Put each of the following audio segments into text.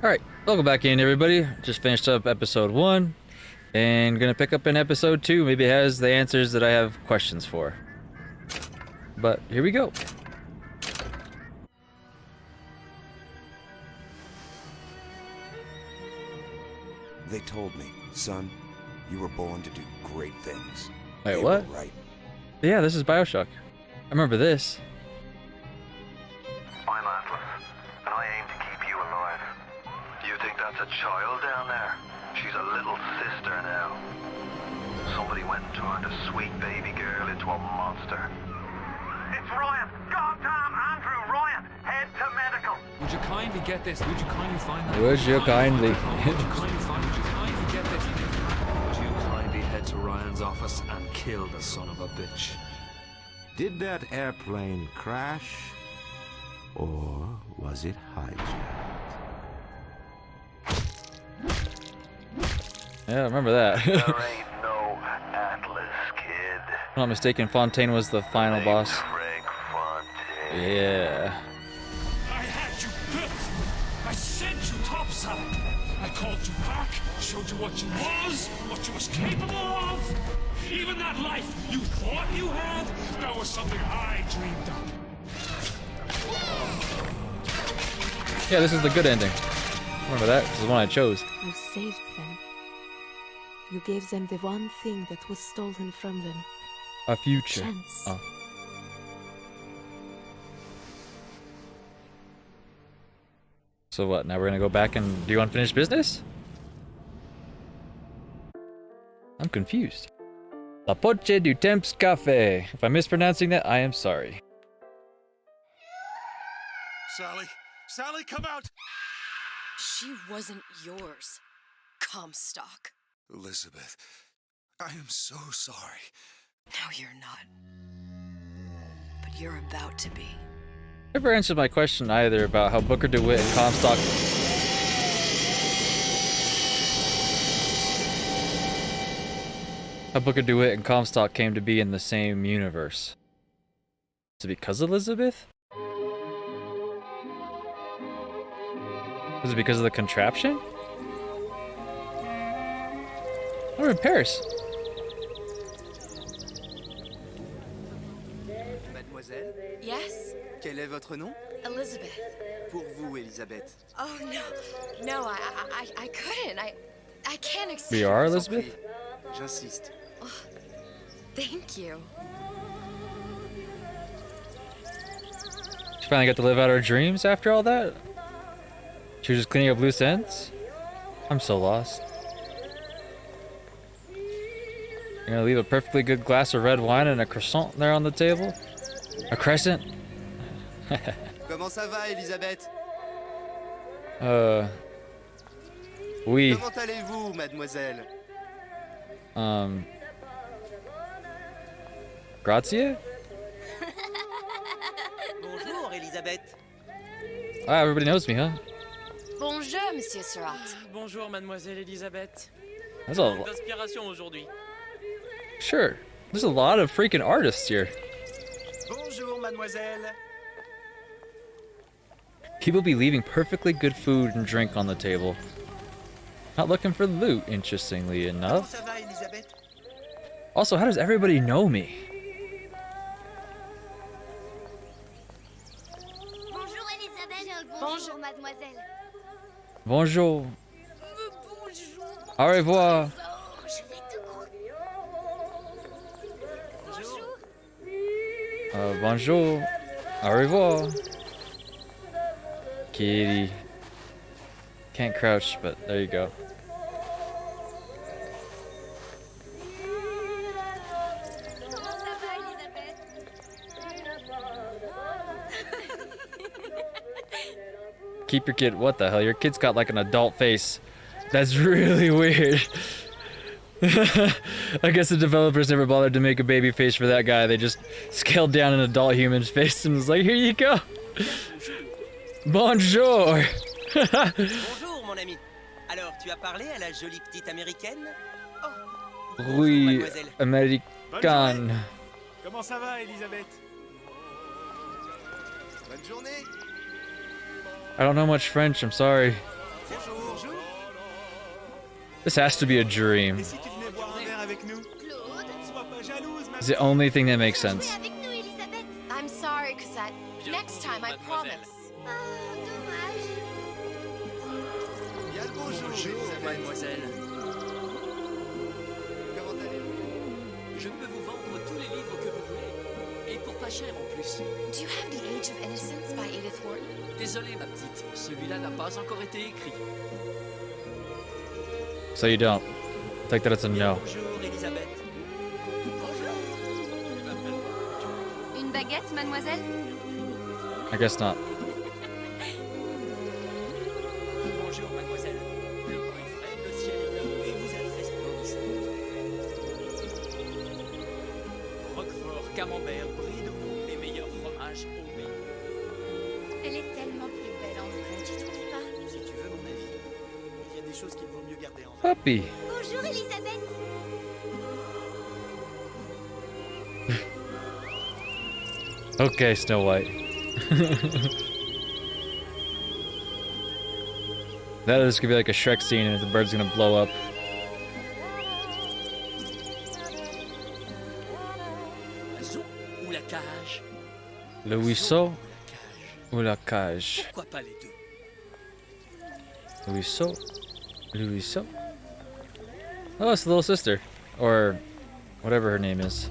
Alright, welcome back in, everybody. Just finished up episode 1, and gonna pick up in episode 2. Maybe it has the answers that I have questions for. But here we go. They told me, son, you were born to do great things. Wait, They what? were right. Yeah, this is Bioshock. I remember this. I'm Atlas, and I aim to keep you alive. You think that's a child down there? She's a little sister now. Somebody went and turned a sweet baby girl into a monster. It's Ryan! Goddamn Andrew Ryan! Head to medical! Would you kindly get this? Would you kindly find that? Would you kindly? Would you kindly get this? Would you kindly head to Ryan's office and kill the son of a bitch? Did that airplane crash? Or was it hijacked? Yeah, I remember that. There ain't no Atlas, kid. If I'm not mistaken, Fontaine was the final boss. Craig Fontaine. Yeah. I had you built. I sent you topside. I called you back, showed you what you was capable of. Even that life you thought you had, that was something I dreamed up. Yeah, this is the good ending. Remember that? This is the one I chose. You saved them. You gave them the one thing that was stolen from them. A future. Chance. Oh. So what? Now we're gonna go back and do unfinished business? I'm confused. La Poche du Temps Cafe. If I'm mispronouncing that, I am sorry. Sally, come out! She wasn't yours, Comstock. Elizabeth, I am so sorry. No, you're not. But you're about to be. Never answered my question either about how Booker DeWitt and Comstock. How Booker DeWitt and Comstock came to be in the same universe. Is it because of Elizabeth? Was it because of the contraption? We're in Paris. Mademoiselle, Yes? quel est votre nom? Elizabeth. Pour vous, Elisabeth. Oh, no. No, I couldn't. I can't accept. We are Je vous en Elizabeth? prie. J'insiste. Thank you. She finally got to live out her dreams after all that? She was just cleaning up loose ends? I'm so lost. You're gonna leave a perfectly good glass of red wine and a croissant there on the table? A crescent? Comment ça va, Elisabeth? Oui. Comment allez-vous, mademoiselle? Grazie? Bonjour, Elisabeth. Ah, everybody knows me, huh? Bonjour, Monsieur Surratt. Bonjour, mademoiselle Elisabeth. That's a D'inspiration aujourd'hui. sure. There's a lot of freaking artists here. Bonjour, mademoiselle. People be leaving perfectly good food and drink on the table. Not looking for loot, interestingly Comment enough. ça va, Elisabeth? Also, how does everybody know me? Bonjour Elisabeth. Bonjour mademoiselle. Bonjour. Au revoir. Je vais te croire. Bonjour. Bonjour. Au revoir. Kitty. Can't crouch, but there you go. Comment ça va Elisabeth? Keep your kid. What the hell? Your kid's got like an adult face. That's really weird. I guess the developers never bothered to make a baby face for that guy. They just scaled down an adult human's face and was like, here you go. Bonjour. Bonjour, mon ami. Alors, tu as parlé à la jolie petite américaine? Bonjour, Oui, mademoiselle. American. Comment ça va, Elisabeth? Bonne journée. I don't know much French, I'm sorry. This has to be a dream. Claude? It's the only thing that makes sense. Jouer avec nous, Elisabeth. I'm sorry, Cosette. Next time, I promise. Ah, dommage. Bonjour, mademoiselle. Je peux vous vendre tous les livres que vous voulez. Et pour pas cher en plus. Do you have The Age of Innocence by Edith Wharton? Désolé, ma petite. Celui-là n'a pas encore été écrit. So you don't. Take that as a no. Bonjour, Elisabeth. Une baguette, mademoiselle? I guess not. Bonjour, mademoiselle. Le vent est frais, le ciel est bleu et vous êtes resplendissante. Roquefort, camembert, brie de veau, les meilleurs fromages au pays. Elle est tellement plus belle en vrai, tu trouves pas? Si tu veux mon avis, il y a des choses qu'il vaut mieux garder en vrai. Puppy. Bonjour, Elisabeth. Okay, Snow White. That is gonna be like a Shrek scene and the bird's gonna blow up. Oiseau ou la cage? Le ruisseau ou la cage? Pourquoi pas les deux? Le ruisseau. Le ruisseau. Oh, it's the little sister. Or whatever her name is.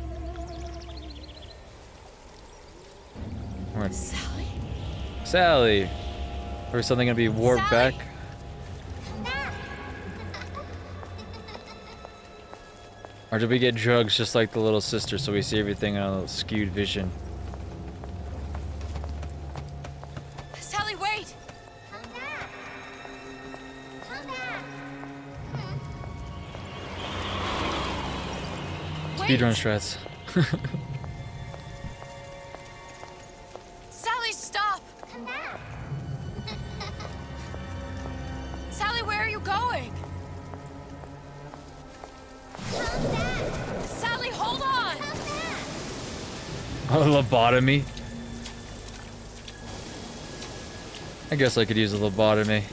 Or Sally? Sally. Or is something gonna be warped Sally! back? Or did we get drugs just like the little sister so we see everything on a skewed vision? Sally, wait! Come back. Come back. Speedrun strats. Sally, stop! Come back. Sally, where are you going? Come back. Sally, hold on! Come back. A lobotomy. I guess I could use a lobotomy.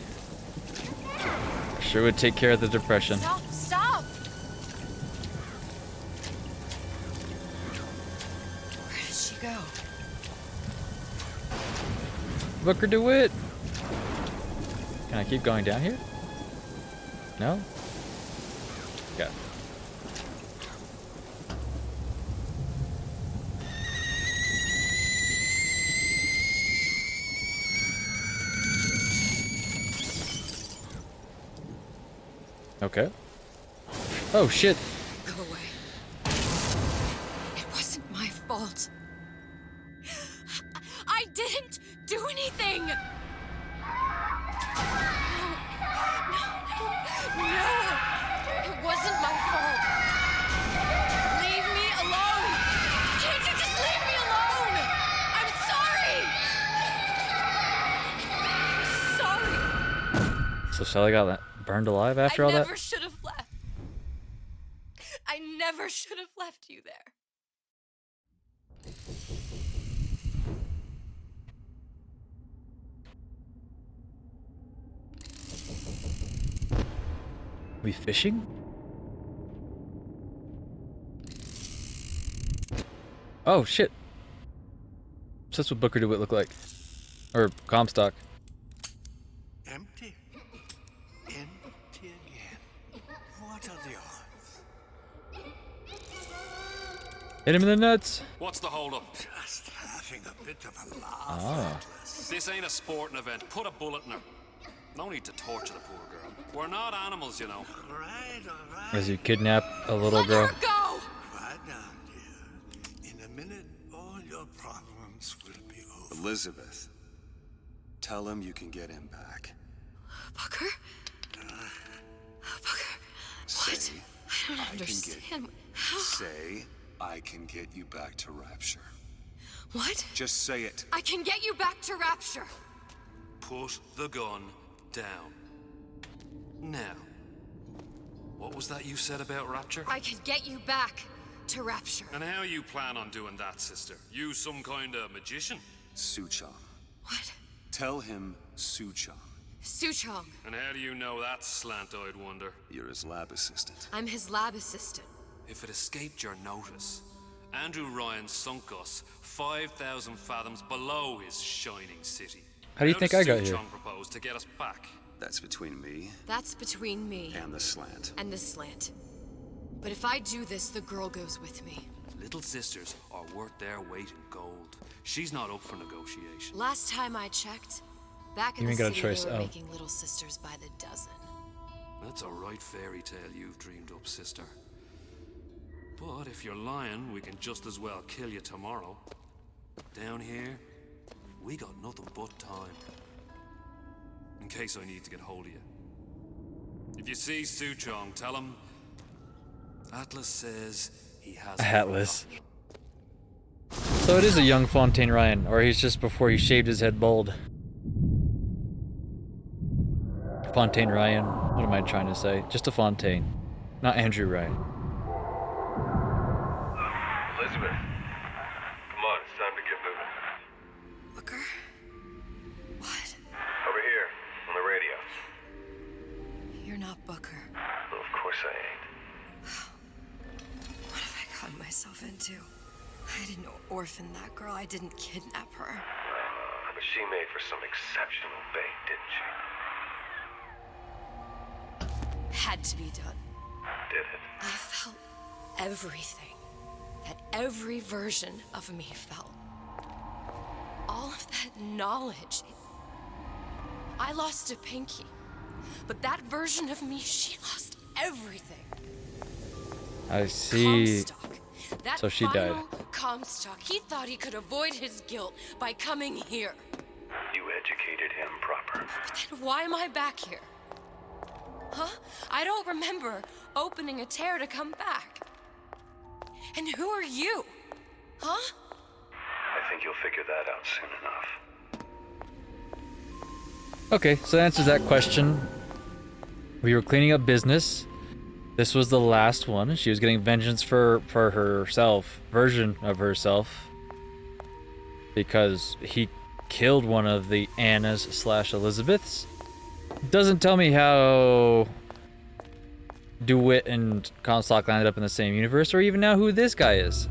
Sure would take care of the depression. Stop, stop! Where did she go? Booker DeWitt. Can I keep going down here? No? Okay. Okay. Oh shit. Go away. It wasn't my fault. I didn't do anything! No! It wasn't my fault! Leave me alone! Can't you just leave me alone? I'm sorry! I'm sorry! So Sally got burned alive after all I that? never should have left. I never should have left you there. We fishing? Oh shit. That's what Booker DeWitt looked like. Or Comstock. Empty. Empty again. What are the odds? Hit him in the nuts. What's the hold up? Just having a bit of a laugh. Ah. This ain't a sporting event. Put a bullet in her. No need to torture the poor girl. We're not animals, you know. All right, all right. As you kidnap a little Let girl. her go! Quiet down, dear. In a minute, all your problems will be over. Elizabeth, tell him you can get him back. Booker? Booker? What? Say, I don't I can understand. How? Say, I can get you back to Rapture. What? Just say it. I can get you back to Rapture. Put the gun down. Now, what was that you said about Rapture? I can get you back to Rapture. And how you plan on doing that, sister? You some kind of magician? Suchong. What? Tell him Suchong. Suchong. And how do you know that, slant-eyed wonder? You're his lab assistant. I'm his lab assistant. If it escaped your notice, Andrew Ryan sunk us 5,000 fathoms below his shining city. How do you think I got here? Suchong proposed to get us back. That's between me That's between me and the slant. and the slant. But if I do this, the girl goes with me. Little sisters are worth their weight in gold. She's not up for negotiation. Last time I checked, back in You the ain't got a city, choice. they were Oh. making little sisters by the dozen. That's a right fairy tale you've dreamed up, sister. But if you're lying, we can just as well kill you tomorrow. Down here, we got nothing but time. In case I need to get hold of you. If you see Suchong, tell him Atlas says he has Atlas. So it is a young Fontaine Ryan, or he's just before he shaved his head bald. Fontaine Ryan. What am I trying to say? Just a Fontaine, not Andrew Ryan. Elizabeth, come on, it's time to get moving. Booker? What? Over here, on the radio. You're not Booker. Well, of course I ain't. What have I gotten myself into? I didn't orphan that girl. I didn't kidnap her. But she made for some exceptional bait, didn't she? Had to be done. Did it? I felt everything that every version of me felt. All of that knowledge. I lost a pinky. But that version of me, she lost everything. I see. Comstock. That So she died. final Comstock. He thought he could avoid his guilt by coming here. You educated him proper. But then why am I back here? Huh? I don't remember opening a tear to come back. And who are you? Huh? I think you'll figure that out soon enough. Okay, so that answers that question. We were cleaning up business. This was the last one. She was getting vengeance for herself, version of herself, because he killed one of the Annas / Elizabeths. Doesn't tell me how DeWitt and Comstock landed up in the same universe, or even now who this guy is.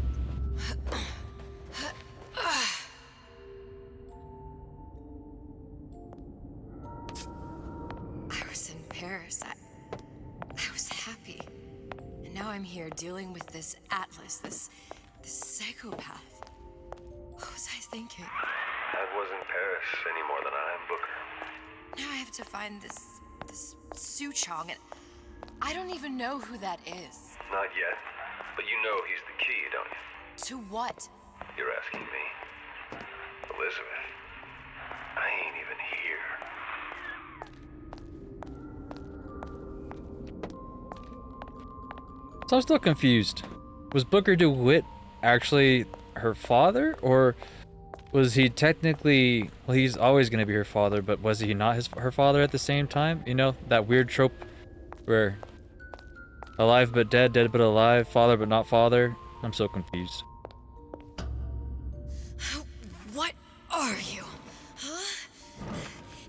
I was in Paris. I was happy. And now I'm here dealing with this Atlas, this psychopath. What was I thinking? That wasn't Paris any more than I am Booker. Now I have to find this Suchong, and I don't even know who that is. Not yet, but you know he's the key, don't you? To what? You're asking me. Elizabeth, I ain't even here. So I'm still confused. Was Booker DeWitt actually her father, or was he technically, well, he's always going to be her father, but was he not her father at the same time? You know, that weird trope where alive but dead, dead but alive, father but not father. I'm so confused. What are you? Huh?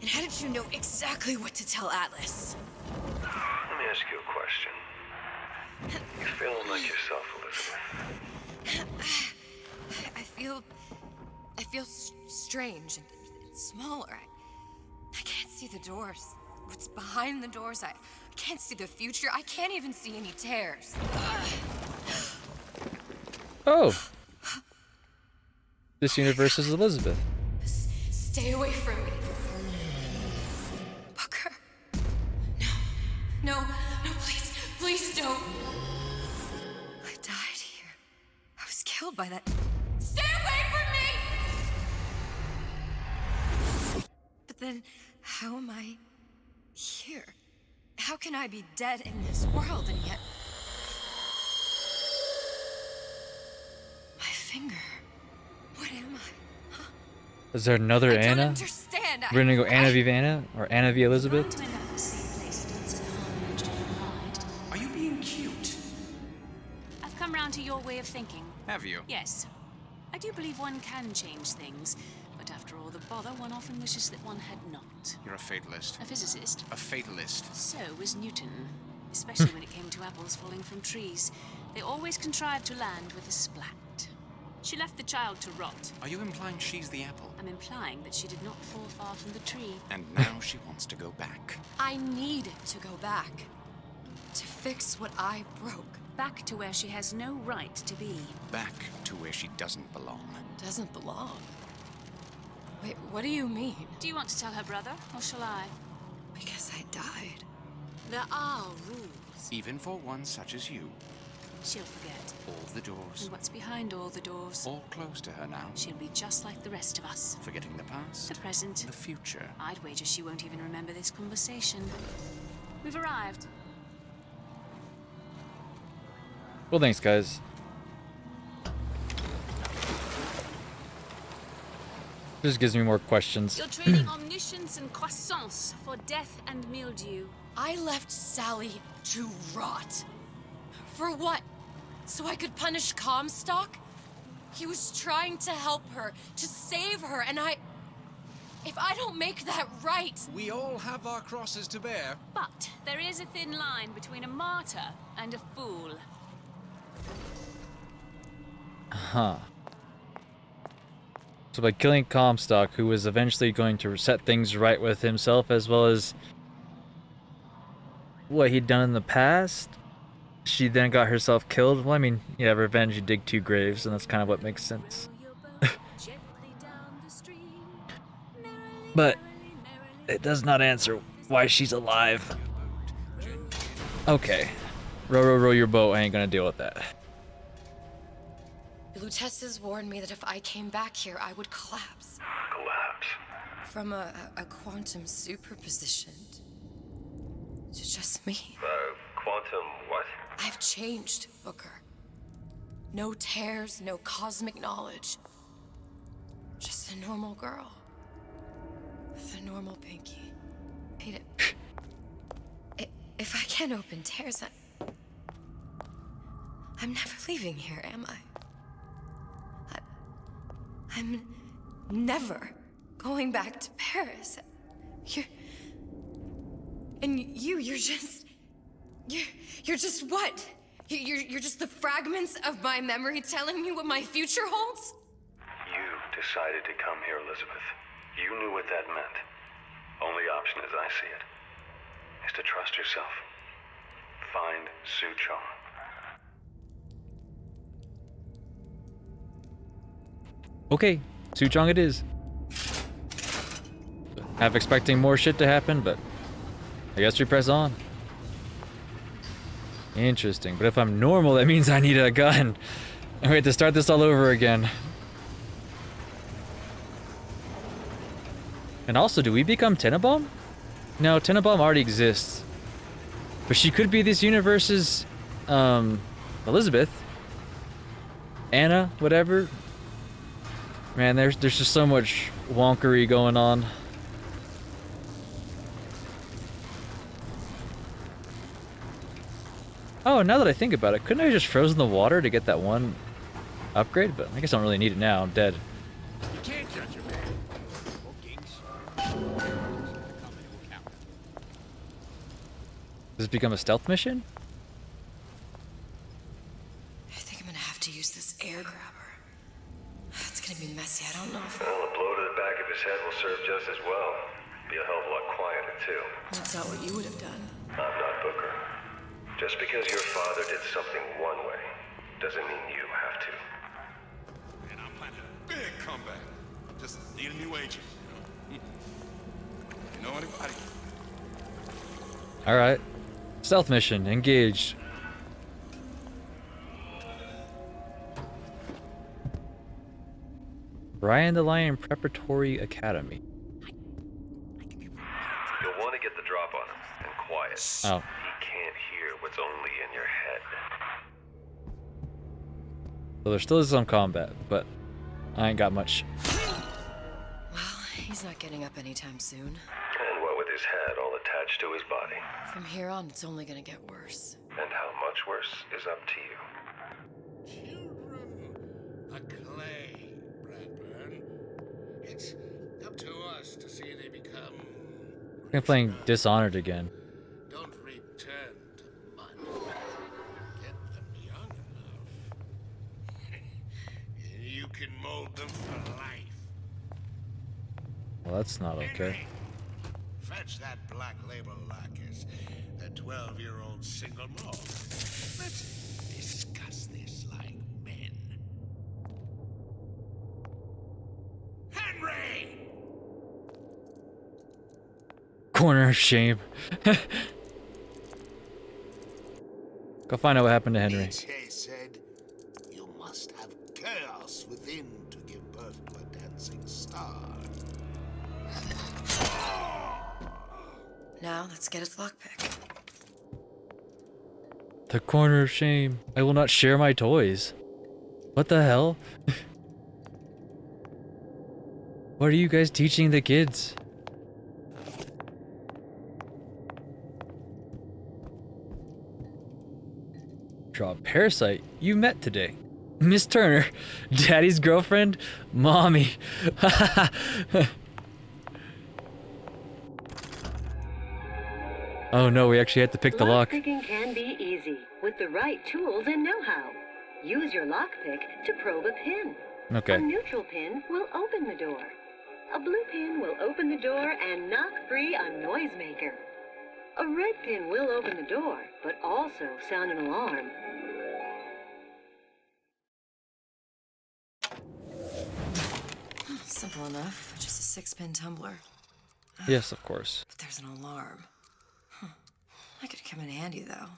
And how did you know exactly what to tell Atlas? Let me ask you a question. You feeling like yourself, Elizabeth? I feel strange and smaller. I can't see the doors. What's behind the doors? I can't see the future. I can't even see any tears. Oh. This universe is Elizabeth. Stay away from me. Booker. No, please don't. I died here. I was killed by that. Stay away from me! But then, how am I here? How can I be dead in this world and yet... My finger. What am I? Huh? Is there another I don't Anna? understand. We're gonna go Anna v Anna or Anna v Elizabeth? Are you being cute? I've come round to your way of thinking. Have you? Yes. I do believe one can change things, but after all the bother, one often wishes that one had not. You're a fatalist. A physicist? A fatalist. So was Newton, especially when it came to apples falling from trees. They always contrived to land with a splat. She left the child to rot. Are you implying she's the apple? I'm implying that she did not fall far from the tree. And now she wants to go back. I need to go back. To fix what I broke. Back to where she has no right to be. Back to where she doesn't belong. Doesn't belong? Wait, what do you mean? Do you want to tell her brother, or shall I? Because I died. There are rules. Even for one such as you. She'll forget. All the doors. And what's behind all the doors? All closed to her now. She'll be just like the rest of us. Forgetting the past. The present. The future. I'd wager she won't even remember this conversation. We've arrived. Well, thanks, guys. Just gives me more questions. You're trading omniscience and croissance for death and mildew. I left Sally to rot. For what? So I could punish Comstock? He was trying to help her, to save her, and if I don't make that right... We all have our crosses to bear. But there is a thin line between a martyr and a fool. Huh. So by killing Comstock, who was eventually going to set things right with himself as well as what he'd done in the past, she then got herself killed. Well, I mean, yeah, revenge, you dig two graves, and that's kind of what makes sense. But it does not answer why she's alive. Okay. Row your boat. I ain't gonna deal with that. Lutessa's warned me that if I came back here, I would collapse. Collapse? From a quantum superposition to just me. Quantum what? I've changed, Booker. No tears, no cosmic knowledge. Just a normal girl. With a normal pinky. Hate it. If I can't open tears, I'm never leaving here, am I? I'm never going back to Paris. You're just what? You're just the fragments of my memory telling me what my future holds? You decided to come here, Elizabeth. You knew what that meant. Only option, as I see it, is to trust yourself. Find Suchong. Okay, Suchong it is. Half expecting more shit to happen, but I guess we press on. Interesting, but if I'm normal, that means I need a gun. I have to start this all over again. And also, do we become Tenenbaum? No, Tenenbaum already exists. But she could be this universe's, Elizabeth. Anna, whatever. Man, there's just so much wonkery going on. Oh, now that I think about it, couldn't I have just frozen the water to get that one upgrade? But I guess I don't really need it now. I'm dead. You can't judge a man. Does this become a stealth mission? I think I'm gonna have to use this air grabber. It's gonna be messy. I don't know if... Well, a blow to the back of his head will serve just as well. Be a hell of a lot quieter, too. That's not what you would have done. I'm not Booker. Just because your father did something one way, doesn't mean you have to. And I'm planning a big comeback. Just need a new agent, you know? You know anybody? Alright. Stealth mission, engaged. Brian the Lion Preparatory Academy. You'll want to get the drop on him, and quiet. Oh. He can't hear what's only in your head. So there still is some combat, but I ain't got much. Well, he's not getting up anytime soon. And what with his head all attached to his body. From here on, it's only gonna get worse. And how much worse is up to you. Children, a clay. I'm playing Dishonored again. Don't return to mud. Get them young enough. You can mold them for life. Well, that's not okay. Henry, fetch that black label Lacus, that 12-year-old single malt. Let's discuss this like men. Henry! Corner of shame. Go find out what happened to Henry. Nietzsche said, you must have chaos within to give birth to a dancing star. Now, let's get its lockpick. The corner of shame. I will not share my toys. What the hell? What are you guys teaching the kids? Draw a parasite you met today. Miss Turner, Daddy's girlfriend, Mommy. Oh no, we actually had to pick the lock. Lockpicking can be easy with the right tools and know-how. Use your lockpick to probe a pin. Okay. A neutral pin will open the door. A blue pin will open the door and knock free a noisemaker. A red pin will open the door, but also sound an alarm. Simple enough. Just a 6-pin tumbler. Yes, of course. But there's an alarm. That could come in handy, though.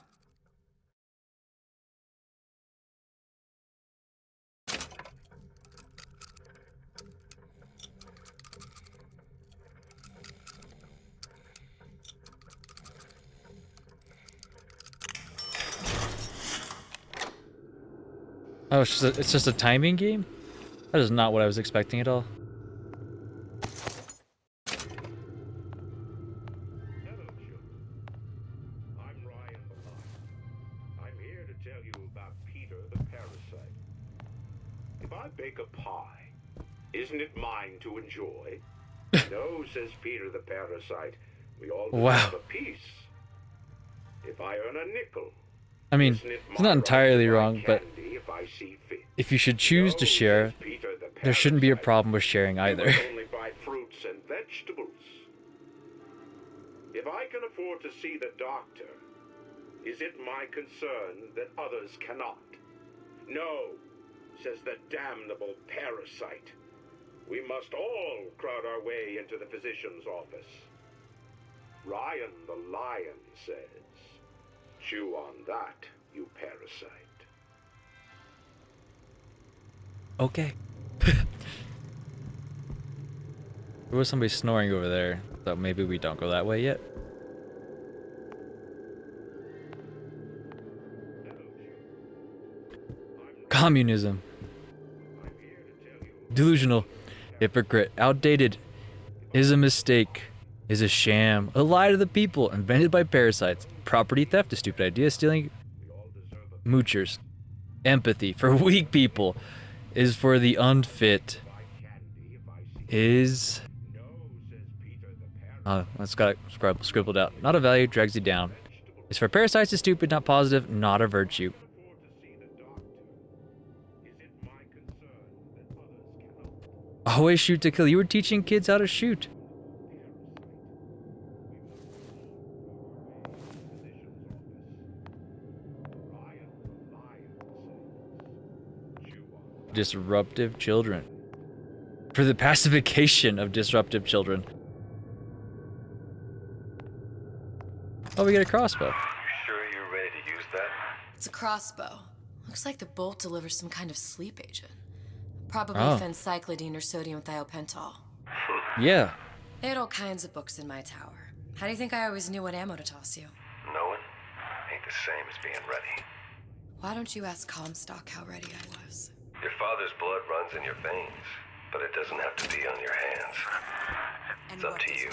Oh, it's just a timing game? That is not what I was expecting at all. Bake a pie. Isn't it mine to enjoy? No, says Peter the parasite. We all have a piece. If I earn a nickel. I mean, it's not entirely wrong, but if you should choose to share, there shouldn't be a problem with sharing either. Only buy fruits and vegetables. If I can afford to see the doctor, is it my concern that others cannot? No, says the damnable parasite. We must all crowd our way into the physician's office. Ryan the lion says, chew on that, you parasite. Okay. There was somebody snoring over there, so maybe we don't go that way yet. Communism. Delusional. Hypocrite. Outdated. Is a mistake. Is a sham. A lie to the people. Invented by parasites. Property theft. A stupid idea. Stealing. Moochers. Empathy. For weak people. Is for the unfit. Is... that's got scribbled out. Not a value. Drags you down. Is for parasites. Is stupid. Not positive. Not a virtue. Always shoot to kill. You were teaching kids how to shoot. Disruptive children. For the pacification of disruptive children. Oh, we get a crossbow. Sure you're ready to use that? It's a crossbow. Looks like the bolt delivers some kind of sleep agent. Probably phencyclidine or sodium thiopental. Yeah. They had all kinds of books in my tower. How do you think I always knew what ammo to toss you? Knowing ain't the same as being ready. Why don't you ask Comstock how ready I was? Your father's blood runs in your veins, but it doesn't have to be on your hands. It's up to you.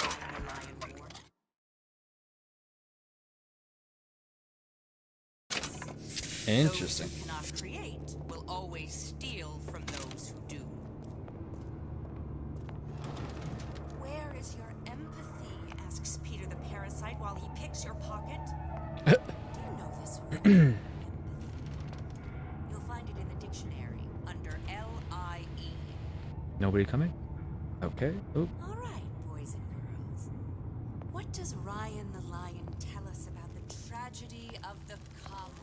Interesting. Those who cannot create will always steal from those who do. Where is your empathy? Asks Peter fix your pocket? Do you know this word? Empathy. You'll find it in the dictionary under L-I-E. Nobody coming? Okay. Oh. All right, boys and girls. What does Ryan the Lion tell us about the tragedy of the commons?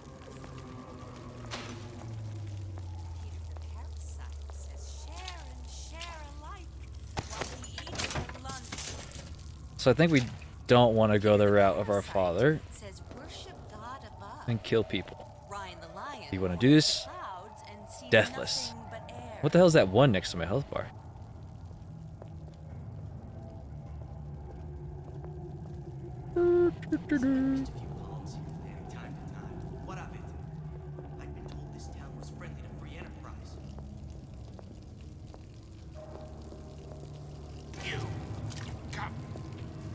Peter the Parasite says share and share alike while we eat at lunch. So I think we don't want to go the route of our father Says worship God above. and kill people. Ryan the Lion You want to do this? clouds and sees Deathless. nothing but air. What the hell is that one next to my health bar? What of it? I've been told this town was friendly to free enterprise. You. Come.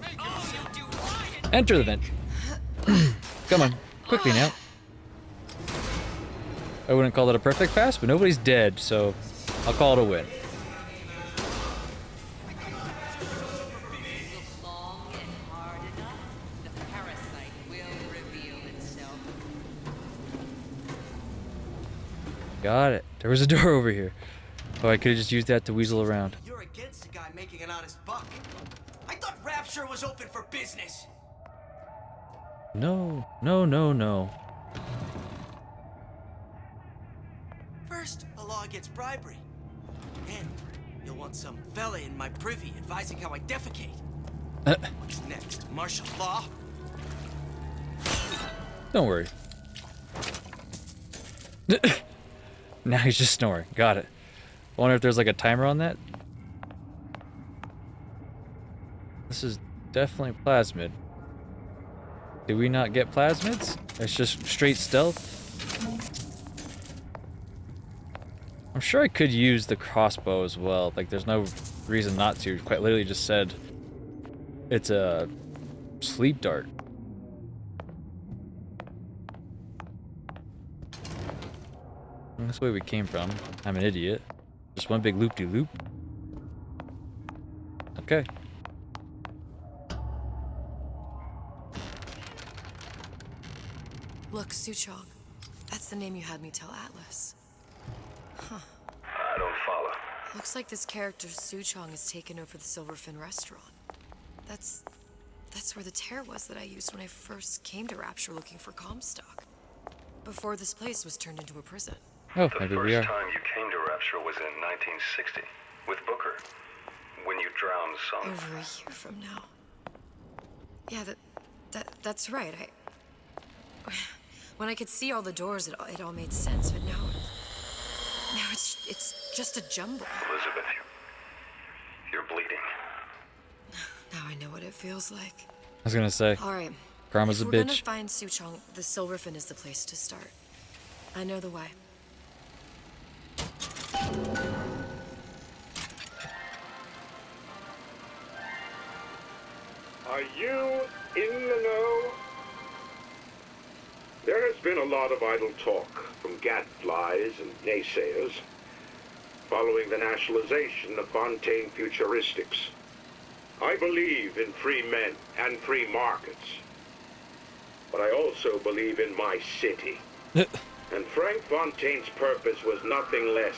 Make yourself. Enter the vent. Come on, quickly now. I wouldn't call it a perfect pass, but nobody's dead, so I'll call it a win. Long and hard enough, the parasite will reveal itself. Got it. There was a door over here. Oh, I could have just used that to weasel around. You're against a guy making an honest buck. I thought Rapture was open for business. No, no, no, no. First, a law against bribery. Then, you'll want some fella in my privy advising how I defecate. What's next? Martial law? Don't worry. Now he's just snoring. Got it. I wonder if there's like a timer on that. This is definitely plasmid. Did we not get plasmids? It's just straight stealth. I'm sure I could use the crossbow as well. Like, there's no reason not to. Quite literally just said it's a sleep dart. That's the way we came from. I'm an idiot. Just one big loop-de-loop. Okay. Look, Suchong. That's the name you had me tell Atlas. Huh. I don't follow. Looks like this character Suchong has taken over the Silverfin restaurant. That's where the tear was that I used when I first came to Rapture looking for Comstock. Before this place was turned into a prison. Oh, The maybe we first are. time you came to Rapture was in 1960 with Booker, when you drowned some. Over a year from now. Yeah, that's right. When I could see all the doors, it all made sense. But now it's just a jumble. Elizabeth, you're bleeding. Now I know what it feels like. I was gonna say. All right. Karma's a If we're gonna bitch. find Suchong, the Silverfin is the place to start. I know the way. Are you in the know? There has been a lot of idle talk from gadflies and naysayers following the nationalization of Fontaine Futuristics. I believe in free men and free markets, but I also believe in my city. And Frank Fontaine's purpose was nothing less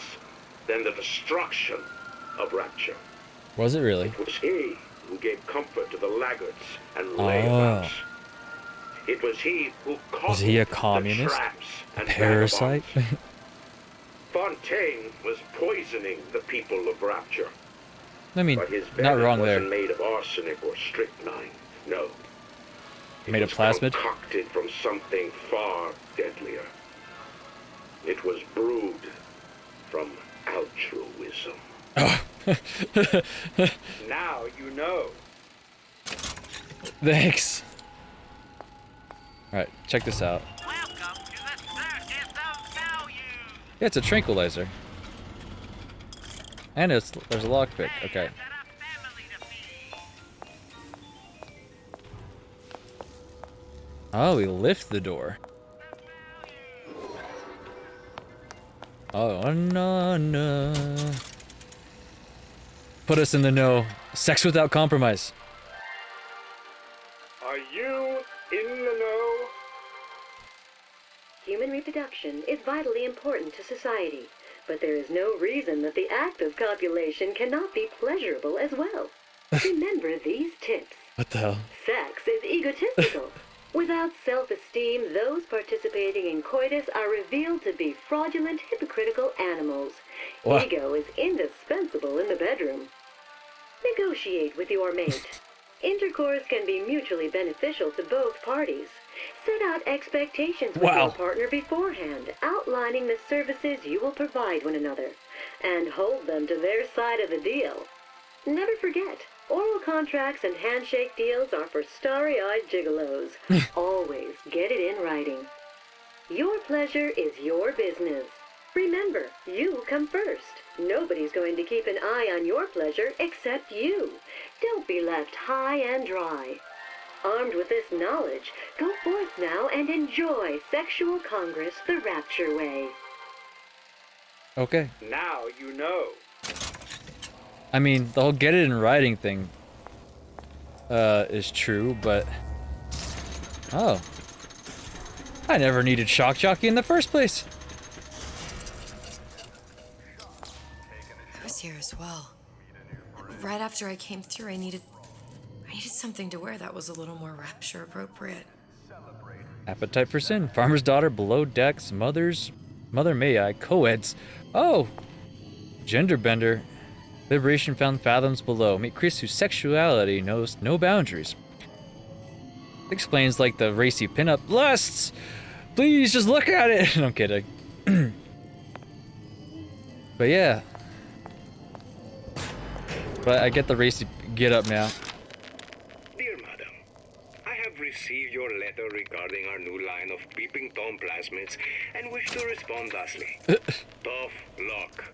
than the destruction of Rapture. Was it really? It was he who gave comfort to the laggards and layabouts. It was he who caught Was he a the communist? traps A and parasite? vagabonds. Fontaine was poisoning the people of Rapture. I mean, But his not venom wrong wasn't there. made of arsenic or strychnine. No. It Made of was plasmid? concocted from something far deadlier. It was brewed from altruism. Now you know. Thanks. Alright, check this out. Yeah, it's a tranquilizer. And there's a lockpick. Okay. Oh, we lift the door. Oh, no. Put us in the know. Sex without compromise. Are you In the know? Human reproduction is vitally important to society, but there is no reason that the act of copulation cannot be pleasurable as well. Remember these tips. What the hell? Sex is egotistical. Without self-esteem, those participating in coitus are revealed to be fraudulent, hypocritical animals. What? Ego is indispensable in the bedroom. Negotiate with your mate. Intercourse can be mutually beneficial to both parties. Set out expectations with your partner beforehand, outlining the services you will provide one another, and hold them to their side of the deal. Never forget, oral contracts and handshake deals are for starry-eyed gigolos. Always get it in writing. Your pleasure is your business. Remember, you come first. Nobody's going to keep an eye on your pleasure except you. Don't be left high and dry. Armed with this knowledge, go forth now and enjoy Sexual Congress the Rapture way. Okay. Now you know. I mean, the whole get it in writing thing is true, but... Oh. I never needed shock jockey in the first place. I was here as well. Right after I came through, I needed something to wear that was a little more rapture appropriate. Appetite for sin. Farmer's daughter, below decks, Mother May I, co-eds. Oh! Genderbender. Liberation found fathoms below. Meet Chris whose sexuality knows no boundaries. Explains like the racy pinup lusts. Please just look at it. No, I'm kidding. But yeah. But I get the racy get up now. Dear Madam, I have received your letter regarding our new line of peeping Tom plasmids and wish to respond thusly. Tough luck.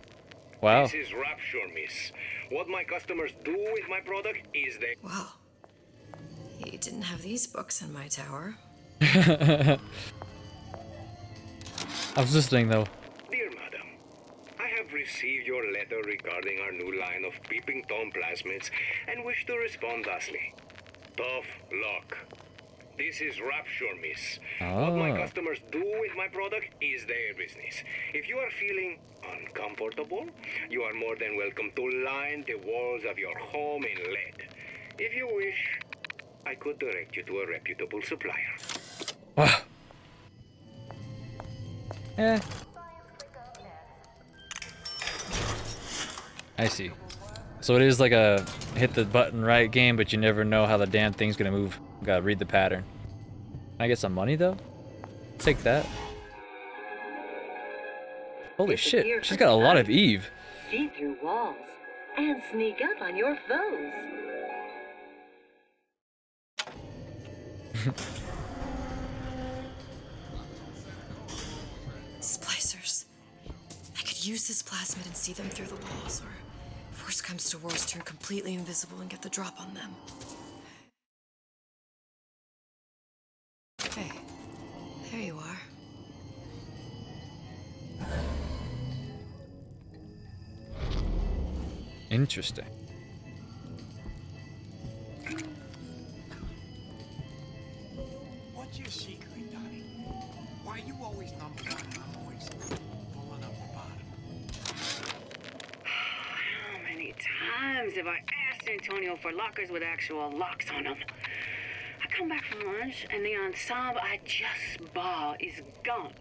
Wow. This is Rapture, miss. What my customers do with my product is they... Wow. You didn't have these books in my tower. I was listening though. Dear Madam, I have received your letter regarding our new line of peeping Tom plasmids and wish to respond thusly. Tough luck. This is Rapture, miss. What my customers do with my product is their business. If you are feeling uncomfortable, you are more than welcome to line the walls of your home in lead. If you wish, I could direct you to a reputable supplier. Wow. Eh. I see. So it is like a hit the button right game, but you never know how the damn thing's gonna move. Gotta read the pattern. Can I get some money though? Take that. Holy shit, she's got a lot of Eve. See through walls and sneak up on your foes. Splicers. I could use this plasmid and see them through the walls, or if worst comes to worst, turn completely invisible and get the drop on them. Hey, there you are. Interesting. What's your secret, Donnie? Why you always number one and I'm always pulling up the bottom? How many times have I asked Antonio for lockers with actual locks on them? I come back from lunch and the ensemble I just bought is gone.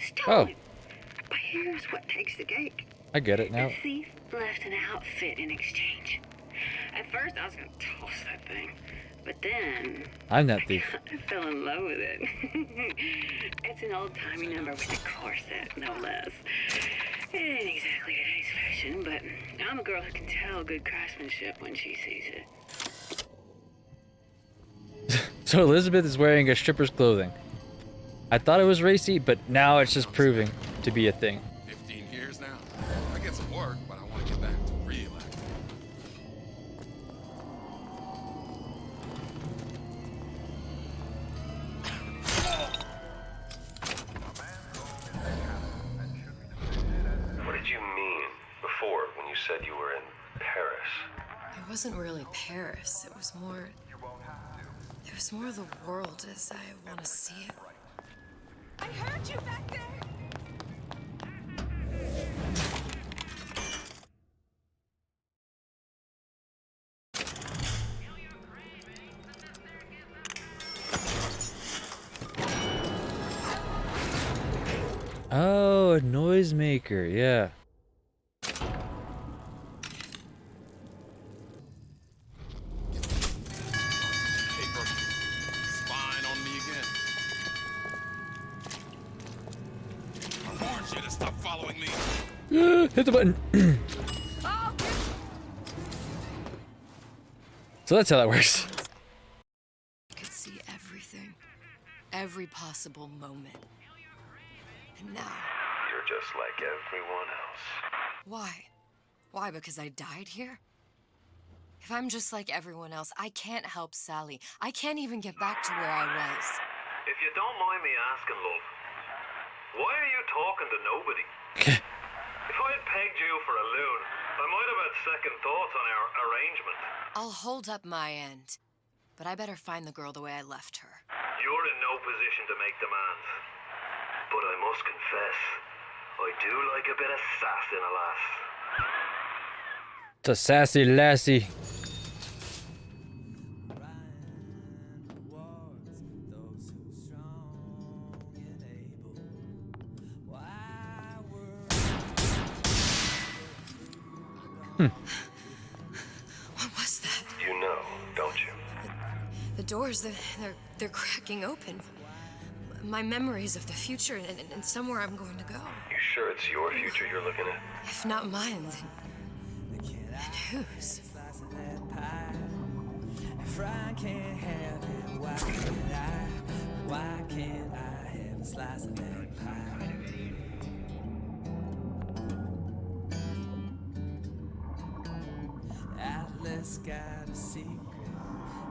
Stolen. But here's what takes the cake. I get it now. The thief left an outfit in exchange. At first I was gonna toss that thing, but then I'm that thief. I fell in love with it. It's an old-timey number with a corset, no less. It ain't exactly today's fashion, but I'm a girl who can tell good craftsmanship when she sees it. So Elizabeth is wearing a stripper's clothing. I thought it was racy, but now it's just proving to be a thing. 15 years now. I get some work, but I want to get back to real acting. What did you mean before when you said you were in Paris? It wasn't really Paris. It was more There's more of the world as I want to see it. I heard you back there! Oh, a noisemaker, yeah. Paper. Spying on me again. I warned you to stop following me. Hit the button. So that's how that works. I could see everything. Every possible moment. And now... You're just like everyone else. Why? Why, because I died here? If I'm just like everyone else, I can't help Sally. I can't even get back to where I was. If you don't mind me asking, love, why are you talking to nobody? If I had pegged you for a loon, I might have had second thoughts on our arrangement. I'll hold up my end, but I better find the girl the way I left her. You're in no position to make demands. But I must confess, I do like a bit of sass in a lass. It's a sassy lassie. What was that? You know, don't you? The doors, they're cracking open. My memories of the future and somewhere I'm going to go. You sure it's your future you're looking at? If not mine, then whose? If I can't have it, why can't I have a slice of that pie? Atlas got a secret.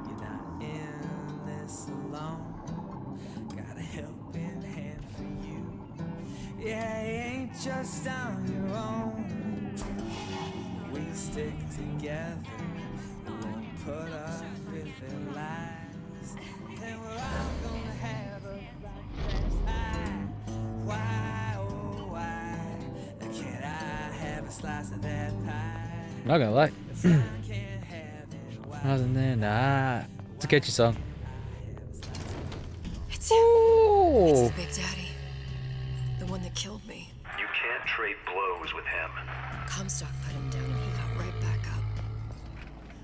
You're not in this alone. Got a helping hand for you. Yeah, you ain't just on your own. We stick together. We won't put up with their lies. Then we're all gonna have a black eye. Why, oh why can't I have a slice of that pie? I'm not gonna lie. Other than that, it's a catchy song. It's him. It's the Big Daddy. The one that killed me. You can't trade blows with him. Comstock put him down and he got right back up.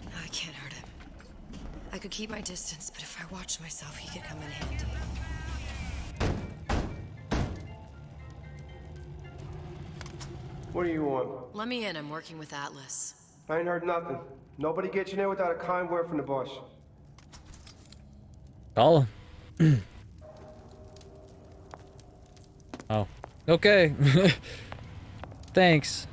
Now I can't hurt him. I could keep my distance, but if I watched myself, he could come in handy. What do you want? Let me in. I'm working with Atlas. I ain't heard nothing. Nobody gets you in there without a kind word from the boss. Call him. Oh. Okay. Thanks.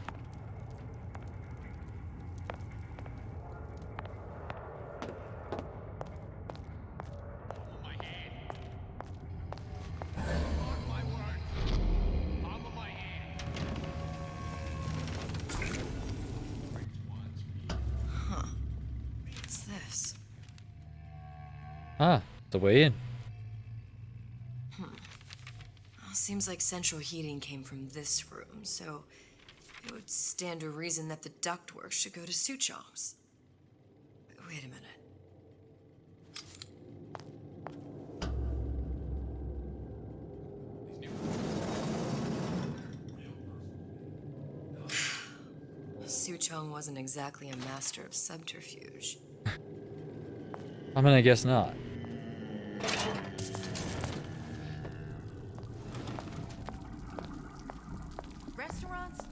What's this? Ah, the way in. Well, seems like central heating came from this room, so it would stand to reason that the ductwork should go to Suchong's. Wait a minute. Suchong wasn't exactly a master of subterfuge. I mean, I guess not. Restaurants?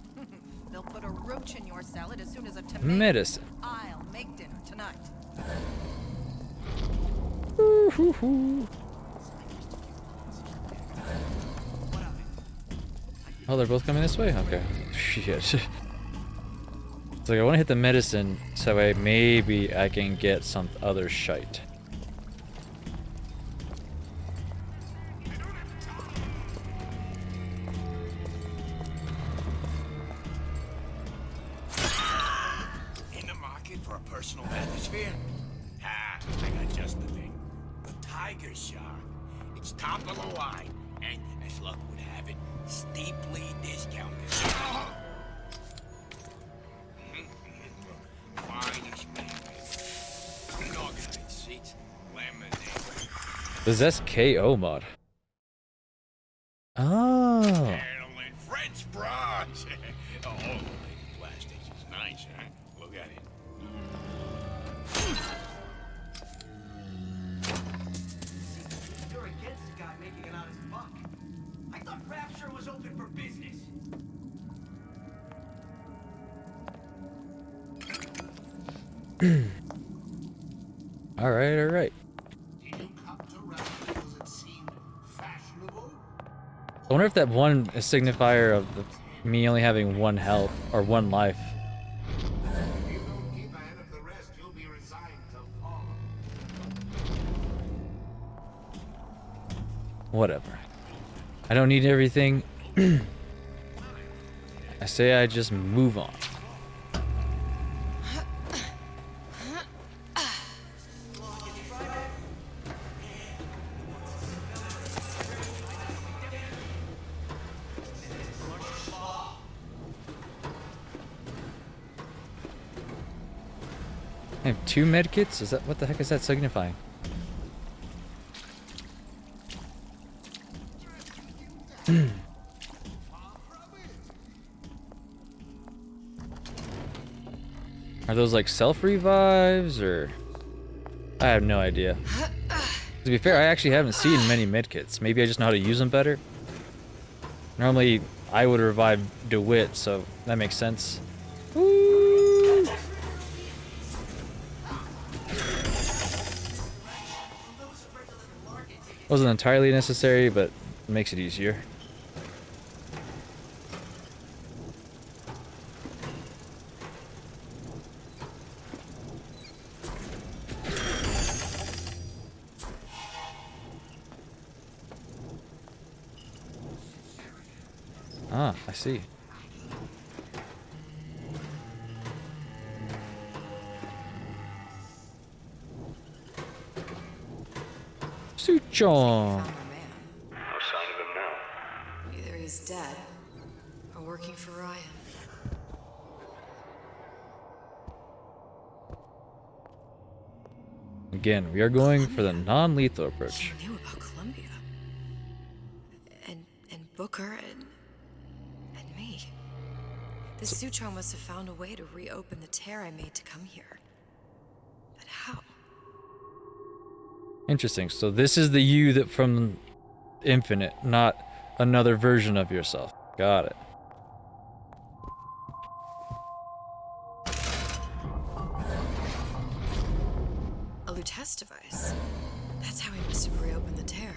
They'll put a roach in your salad as soon as a tomato. Medicine. I'll make dinner tonight. Oh, they're both coming this way? Okay. Shit. It's like I want to hit the medicine so maybe I can get some other shite. In the market for a personal atmosphere? Ah, I got just the thing. tiger shark. It's top of the line, and as luck would have it, steeply discounted. Finest mango. Dog-side seats, lemonade. Possess KO mod. Oh. Handling French bronze. Oh, lady plastics is nice, huh? Look at it. You're against the guy making an honest buck. I thought Rapture was open for business. All right, all right. I wonder if that one is signifier of me only having one health or one life. Whatever. I don't need everything. I say I just move on. I have 2 medkits? Is that what the heck is that signifying? Are those like self-revives or? I have no idea. To be fair, I actually haven't seen many medkits. Maybe I just know how to use them better. Normally, I would revive DeWitt, so that makes sense. Woo! Wasn't entirely necessary, but it makes it easier. Ah, I see. Suchon. No sign of him now. Either he's dead or working for Ryan. Again, we are going for the non-lethal approach. She knew about Columbia. And Booker and me. The Sutro must have found a way to reopen the tear I made to come here. But how? Interesting. So this is the you that from Infinite, not another version of yourself. Got it. A Lutece device. That's how he must have reopened the tear.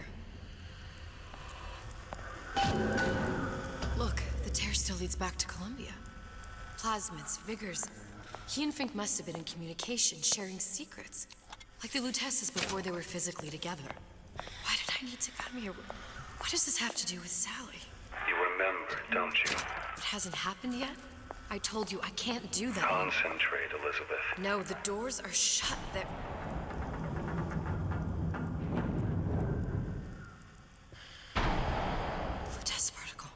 Look, the tear still leads back to Columbia. Plasmids, vigors. He and Fink must have been in communication, sharing secrets. Like the Luteces before they were physically together. Why did I need to come here? What does this have to do with Sally? You remember, don't you? It hasn't happened yet? I told you I can't do that. Concentrate, Elizabeth. No, the doors are shut. They're... Lutece particle.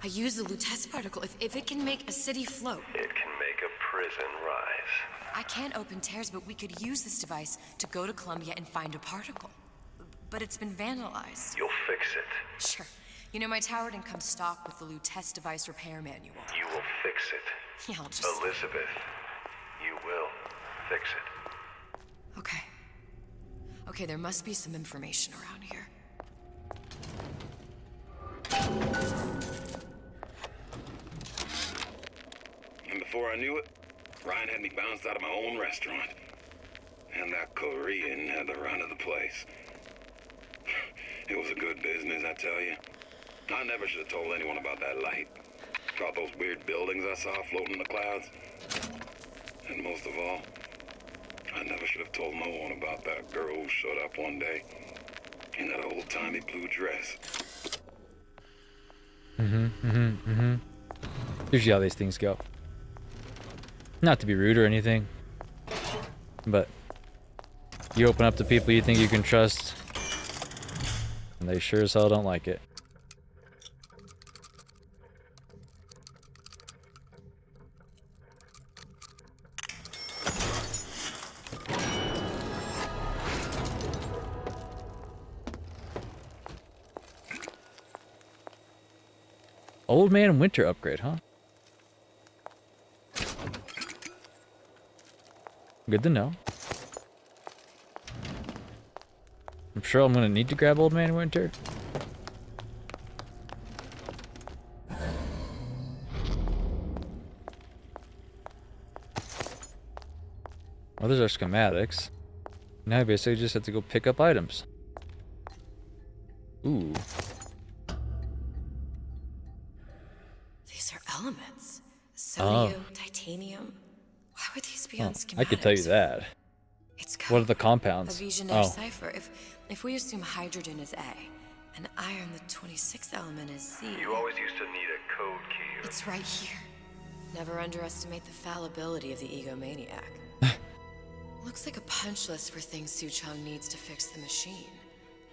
I use the Lutece particle. If it can make a city float. It can make a prison rise. I can't open tears, but we could use this device to go to Columbia and find a particle. But it's been vandalized. You'll fix it. Sure. You know, my tower didn't come stock with the Lutece device repair manual. You will fix it. Yeah, I'll just... Elizabeth, you will fix it. Okay. Okay, there must be some information around here. And before I knew it, Ryan had me bounced out of my own restaurant. And that Korean had the run of the place. It was a good business, I tell you. I never should have told anyone about that light. About those weird buildings I saw floating in the clouds. And most of all, I never should have told no one about that girl who showed up one day in that old-timey blue dress. Usually how these things go. Not to be rude or anything, but You open up to people you think you can trust, and they sure as hell don't like it. Old Man Winter upgrade, huh? Good to know. I'm sure I'm gonna need to grab Old Man Winter. Well, there's our schematics. Now I basically just have to go pick up items. Ooh. These are elements. Sodium, titanium. Why would these be on schematics? I could tell you that. It's what are the compounds? A Visionaire cipher. If we assume hydrogen is A, and iron, the 26th element, is C. You always used to need a code key. It's right here. Never underestimate the fallibility of the egomaniac. Looks like a punch list for things Suchong needs to fix the machine.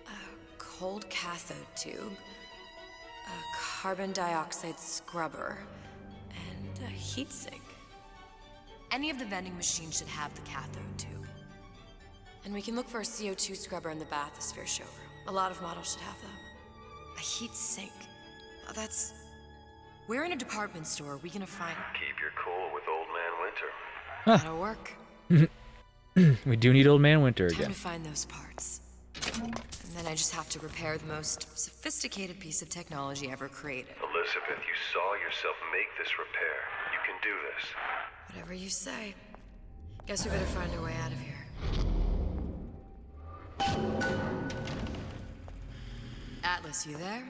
A cold cathode tube, a carbon dioxide scrubber, and a heatsink. Any of the vending machines should have the cathode tube. And we can look for a CO2 scrubber in the bathysphere showroom. A lot of models should have them. A heat sink. Oh, that's... Where in a department store are we gonna find... Keep your cool with Old Man Winter. That'll work. We do need Old Man Winter again. Time to find those parts. And then I just have to repair the most sophisticated piece of technology ever created. Elizabeth, you saw yourself make this repair. You can do this. Whatever you say. Guess we better find a way out of here. Atlas, you there?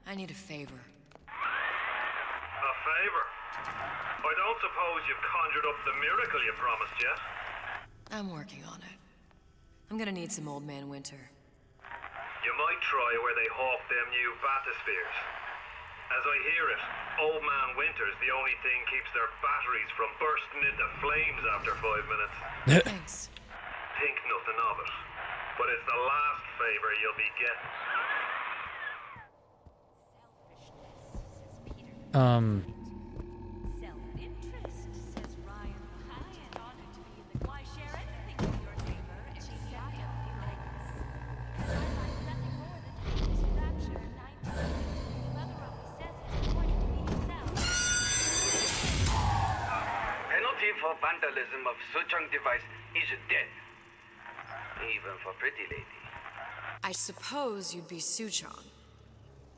I need a favor. A favor? I don't suppose you've conjured up the miracle you promised yet? I'm working on it. I'm gonna need some Old Man Winter. You might try where they hawk them new bathyspheres. As I hear it, Old Man Winter's the only thing keeps their batteries from bursting into flames after 5 minutes. Thanks. Think nothing of it. But it's the last favor you'll be getting. Self-interest, says Ryan. I am honored to be in the... Why share anything with your neighbor if you die of feelings? I like nothing more than famous rapture in 1950. Mother only says it's important to be himself. Penalty for vandalism of Suchong device is death. Even for pretty lady. I suppose you'd be Suchong.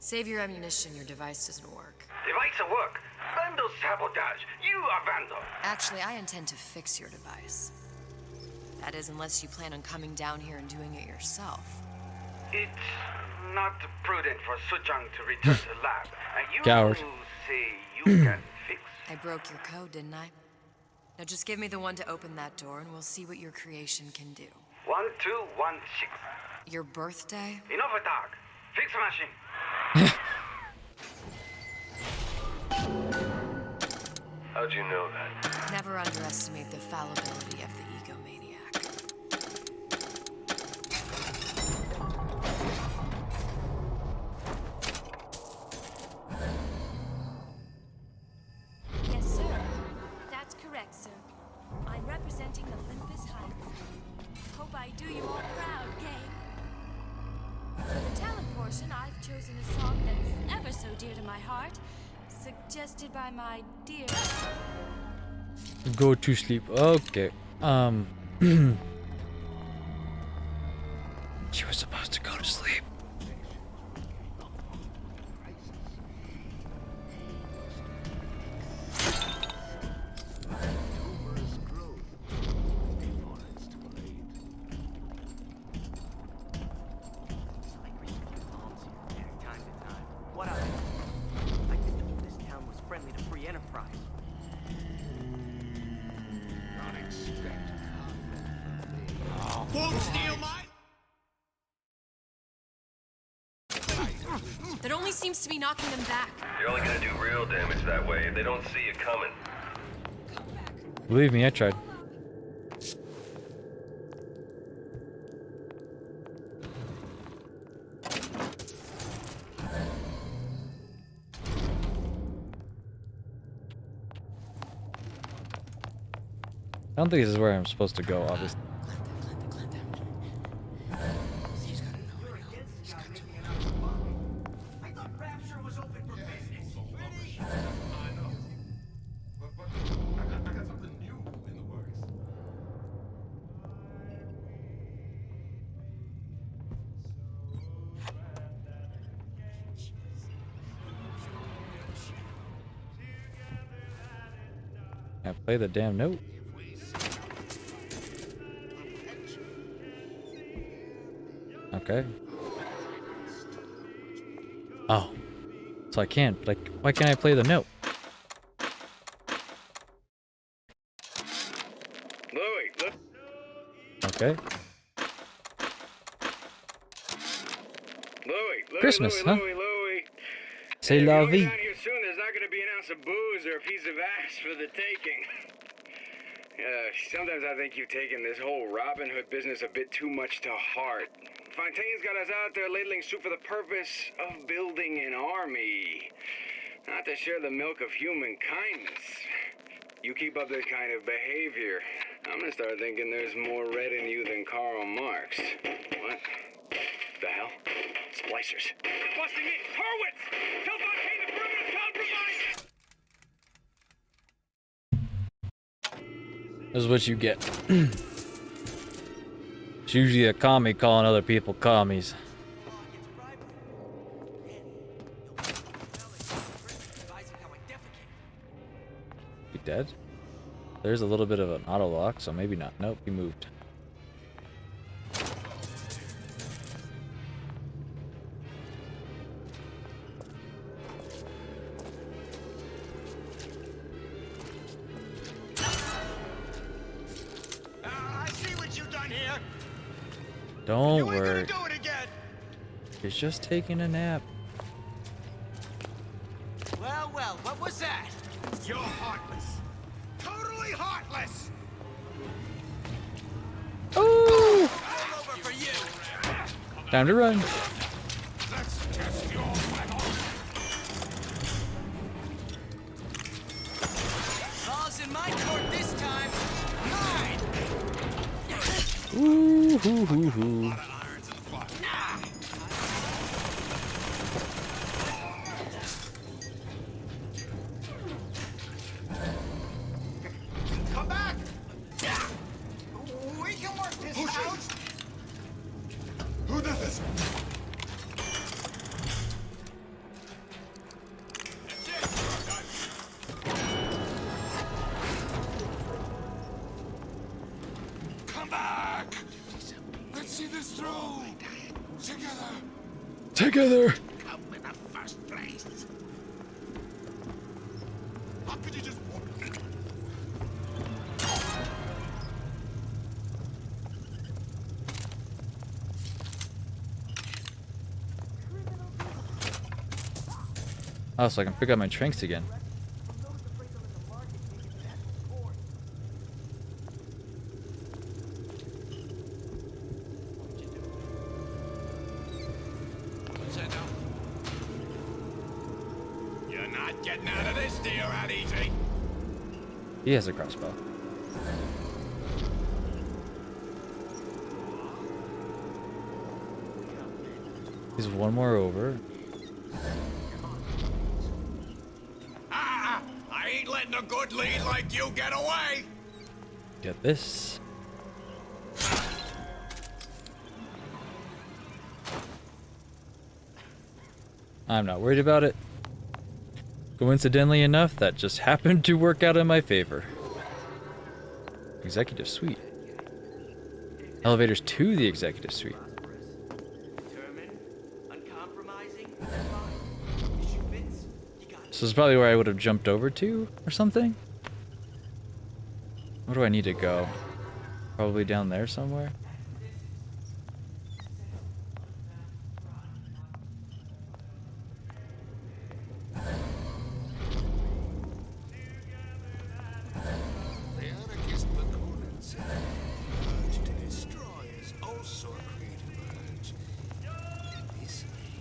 Save your ammunition, your device doesn't work. Device at work. Vandal sabotage. You are vandal. Actually, I intend to fix your device. That is, unless you plan on coming down here and doing it yourself. It's not prudent for Suchong to return to lab. You Coward. say you can fix. I broke your code, didn't I? Now just give me the one to open that door and we'll see what your creation can do. 1216. Your birthday? Enough of talk. Fix the machine. How'd you know that? Never underestimate the fallibility of the egomaniac. Yes, sir. That's correct, sir. I'm representing Olympus Heights. Hope I do you all proud, gang. For the talent portion, I've chosen a song that's ever so dear to my heart, suggested by my dear... Go to sleep. Okay. She was supposed to go to sleep. What up? I been told this town was friendly to free enterprise. Not expect won't steal my... That only seems to be knocking them back. You're only gonna do real damage that way if they don't see you coming. Believe me, I tried. I don't think this is where I'm supposed to go, obviously. I play the damn note. Okay. Oh. So I can, but why can't I play the note? Louis, look. Okay. Louis, Christmas, huh? Louis. C'est If you la don't get vie. down here soon, there's not going to be an ounce of booze or a piece of ass for the taking. Sometimes I think you've taken this whole Robin Hood business a bit too much to heart. Fontaine's got us out there ladling soup for the purpose of building an army, not to share the milk of human kindness. You keep up this kind of behavior, I'm gonna start thinking there's more red in you than Karl Marx. What the hell? Splicers. Busting in! Hurwitz! Tell Fontaine the perimeter's compromised! This is what you get. It's usually a commie calling other people commies. He dead? There's a little bit of an auto lock, so maybe not. Nope, he moved. I see what you've done here. Don't worry. You ain't gonna do it again. He's just taking a nap. Well, what was that? You're heartless. Totally heartless. Ooh! All over for you. Time to run. Let's test your mettle. Ball's in my court this time. Mine. Ooh, hoo, hoo, hoo. Come back. We can work this out. Who did this? Come back. Let's see this through. Together. Together. Come in the first place. How could you just walk? Oh, so I can pick up my trinks again. What's that now? You're not getting out of this deal that easy. He has a crossbow. He's one more over. I ain't letting a good lead like you get away. Get this. I'm not worried about it. Coincidentally enough, that just happened to work out in my favor. Executive suite. Elevators to the executive suite. Determined, uncompromising, fine. Issue fits. You got it. This is probably where I would have jumped over to, or something. Where do I need to go? Probably down there somewhere. The anarchist McCoonan said, "Urge to destroy is also a creative urge. And this way,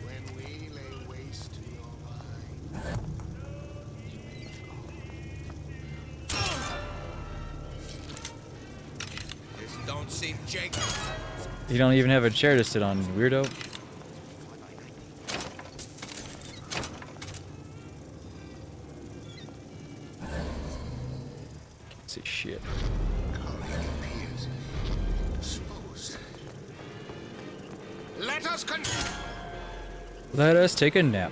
when we lay waste to your mind, seen Jake. You don't even have a chair to sit on, weirdo. Can't see shit. Let us take a nap.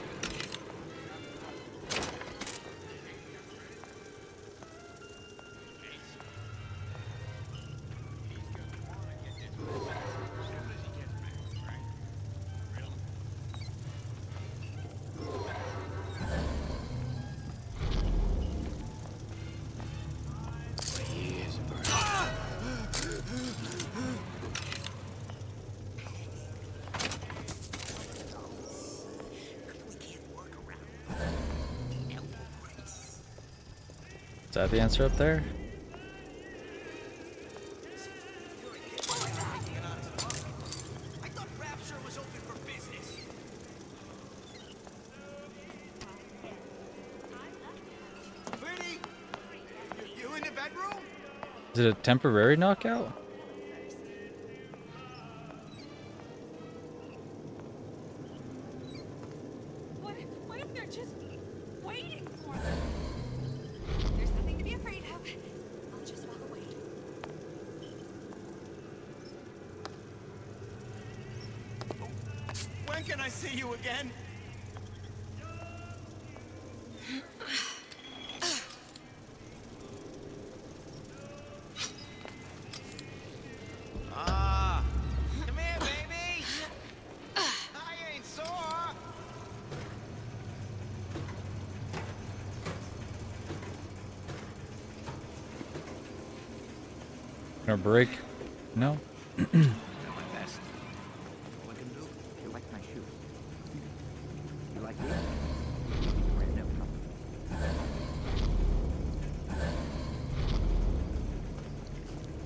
Is that the answer up there? You in the bedroom? Is it a temporary knockout? What if they're just waiting for them? There's nothing to be afraid of. I'll just walk away. When can I see you again? Ah, come here, baby. I ain't sore. Gonna break? No?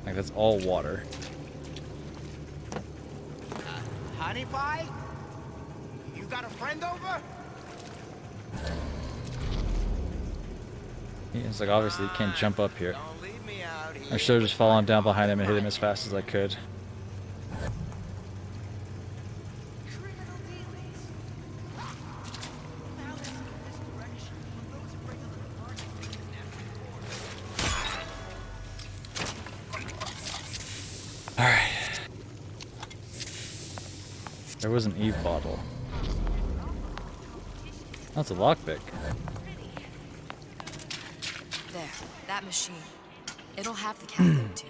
Like that's all water. Honey pie? You got a friend over? It's like obviously you can't jump up here. I should have just fallen down behind him and hit him as fast as I could. Alright. There was an Eve bottle. That's a lockpick. There, that machine. It'll have the cathode too.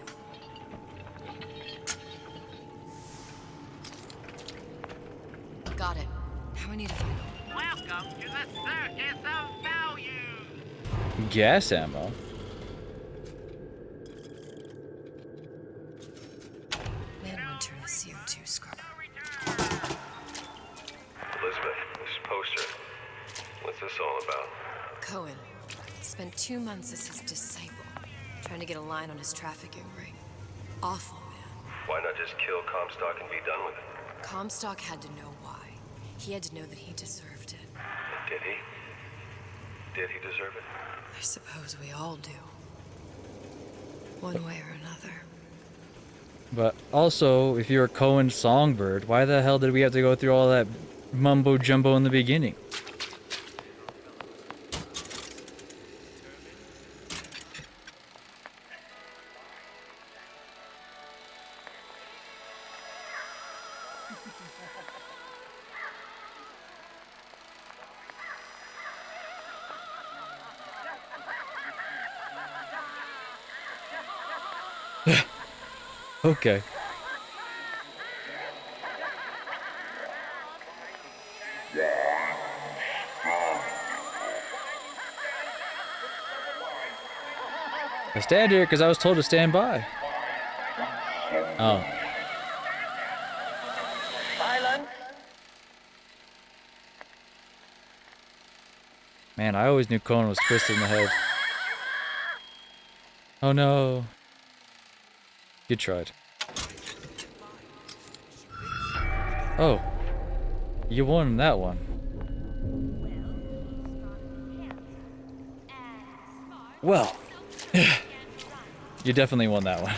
Got it. Now I need to find it. Welcome to the circus of value. Gas ammo. Man wouldn't turn a CO2 scrubber. Elizabeth, this poster. What's this all about? Cohen spent 2 months as his disciple, trying to get a line on his trafficking ring. Awful, man. Why not just kill Comstock and be done with it? Comstock had to know why. He had to know that he deserved it. Did he? Did he deserve it? I suppose we all do. One way or another. But also, if you're a Cohen songbird, why the hell did we have to go through all that mumbo jumbo in the beginning? Okay. I stand here because I was told to stand by. Oh. Silence. Man, I always knew Cohen was twisted in the head. Oh no. You tried. Oh. You won that one. Well. You definitely won that one.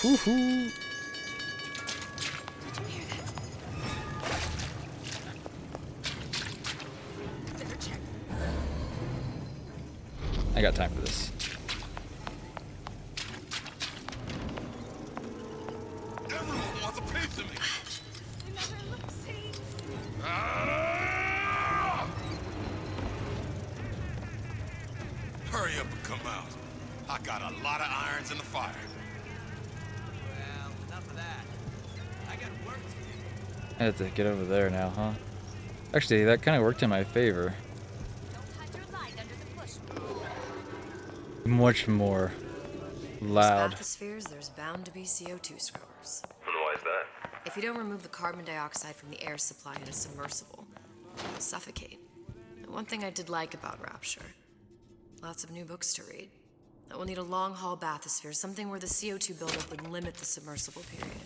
Woohoo! I got time for this. Everyone wants a piece of me. Hurry up and come out. I got a lot of irons in the fire. Well, enough of that. I got work to do. I have to get over there now, huh? Actually, that kind of worked in my favor. Much more loud. In bathyspheres, there's bound to be CO2 scrubbers. And why is that? If you don't remove the carbon dioxide from the air supply in a submersible, you'll suffocate. And one thing I did like about Rapture, lots of new books to read. That will need a long-haul bathysphere, something where the CO2 buildup would limit the submersible period.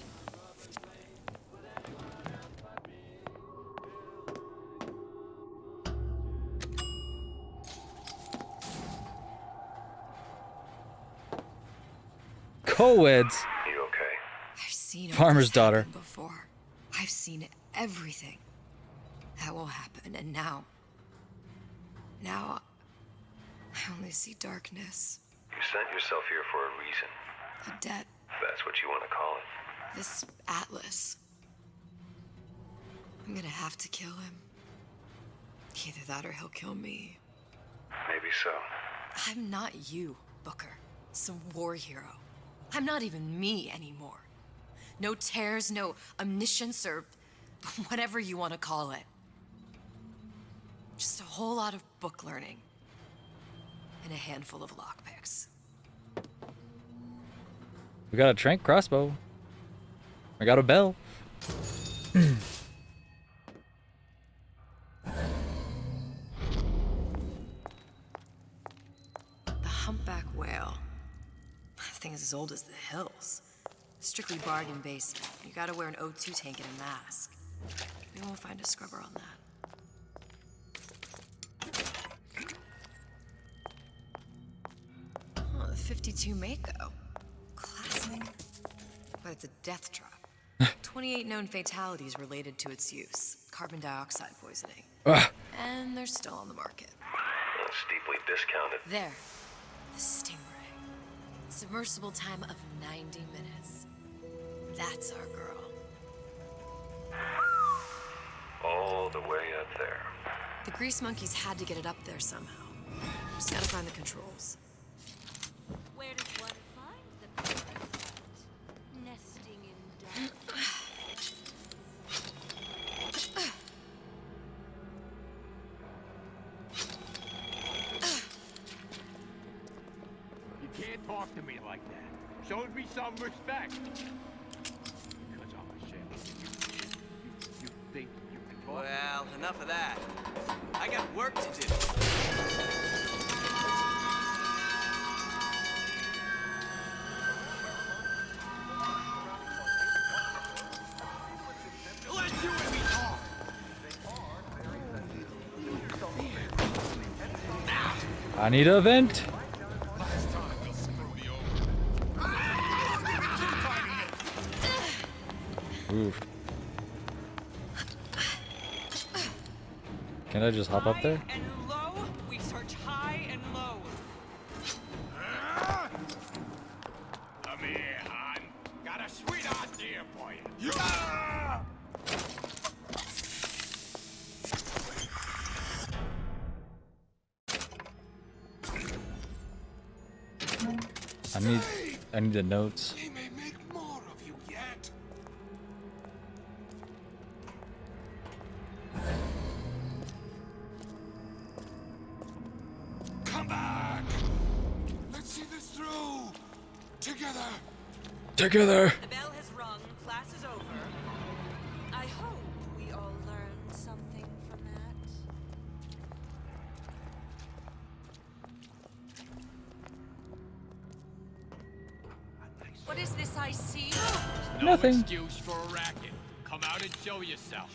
Co-eds. You okay? I've seen Farmer's this daughter. happen before. I've seen everything. That will happen, and now I only see darkness. You sent yourself here for a reason. A debt. That's what you want to call it. This Atlas. I'm gonna have to kill him. Either that or he'll kill me. Maybe so. I'm not you, Booker. Some war hero. I'm not even me anymore. No tears, no omniscience, or whatever you want to call it. Just a whole lot of book learning. And a handful of lockpicks. We got a trank crossbow. I got a bell. The humpback whale. The thing is as old as the hills. Strictly bargain basement. You gotta wear an O2 tank and a mask. We won't find a scrubber on that. Oh, the 52 Mako. Classic. But it's a death trap. 28 known fatalities related to its use. Carbon dioxide poisoning. And they're still on the market. Steeply discounted. There. The Stingray. Submersible time of 90 minutes. That's our girl. All the way up there. The grease monkeys had to get it up there somehow. Just gotta find the controls. Where does one find the parasite? Nesting in dark. You can't talk to me like that. Show me some respect. Because I'm a sheriff. You think you can talk? Well, enough of that. I got work to do. Let you and me talk. I need a vent. Oof. Can I just hop up there? And low, we search high and low. Come here, hon. Got a sweet idea for you. I need the notes. He may make more of you yet. Come back. Let's see this through. Together. Together. The bell has rung, class is over. I hope we all learned something from that. What is this I see? No Nothing. excuse for a racket. Come out and show yourself.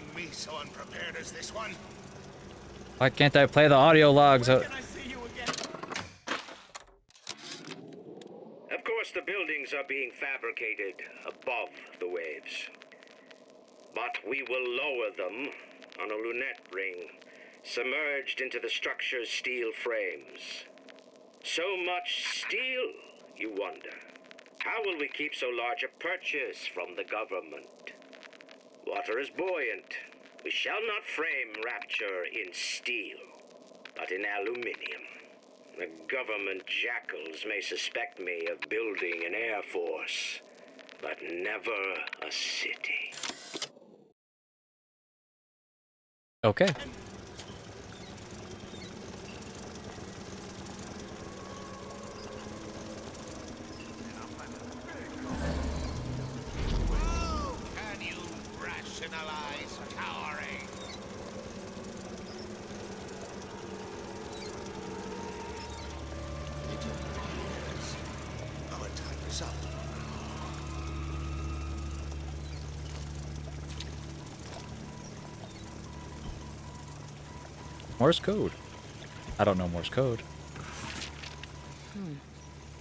find me so unprepared as this one? Why can't I play the audio logs? Of course, the buildings are being fabricated above the waves. But we will lower them on a lunette ring, submerged into the structure's steel frames. So much steel, you wonder. How will we keep so large a purchase from the government? Water is buoyant. We shall not frame Rapture in steel, but in aluminium. The government jackals may suspect me of building an air force, but never a city. Okay. Oh, can you rationalize cowering? It appears our time is up. Morse code. I don't know Morse code.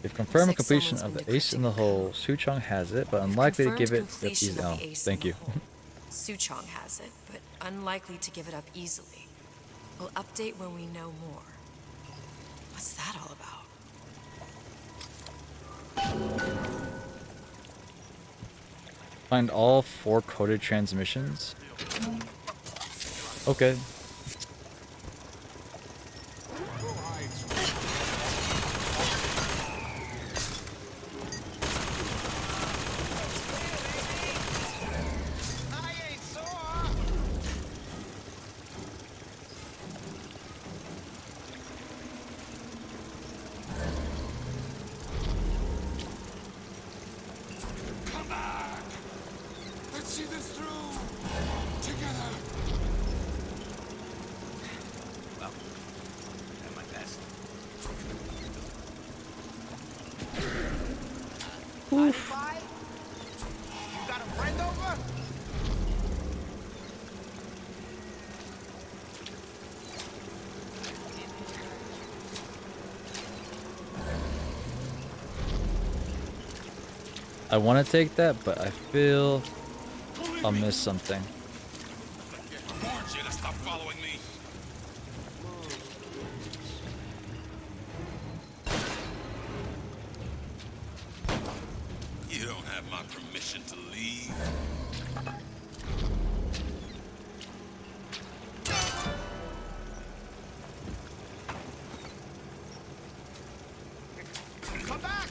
They've confirmed like completion someone's of been the Ace in the Hole. Suchong has it, but unlikely to give it up Completion easy. of Oh, the Ace thank in you. the Hole. Suchong has it, but unlikely to give it up easily. We'll update when we know more. What's that all about? Find all 4 coded transmissions. Okay. Come back! Let's see this through! Together! Well, at my best. Oof. You got a friend over? I want to take that, but I feel I'll miss something. I warned you to stop following me. You don't have my permission to leave. Come back!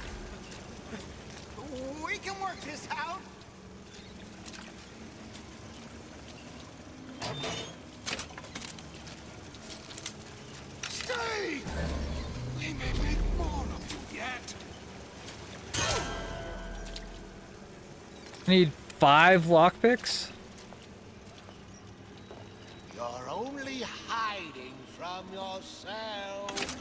We can work this out. Stay! We may make more of you yet. I need 5 lockpicks? You're only hiding from yourself.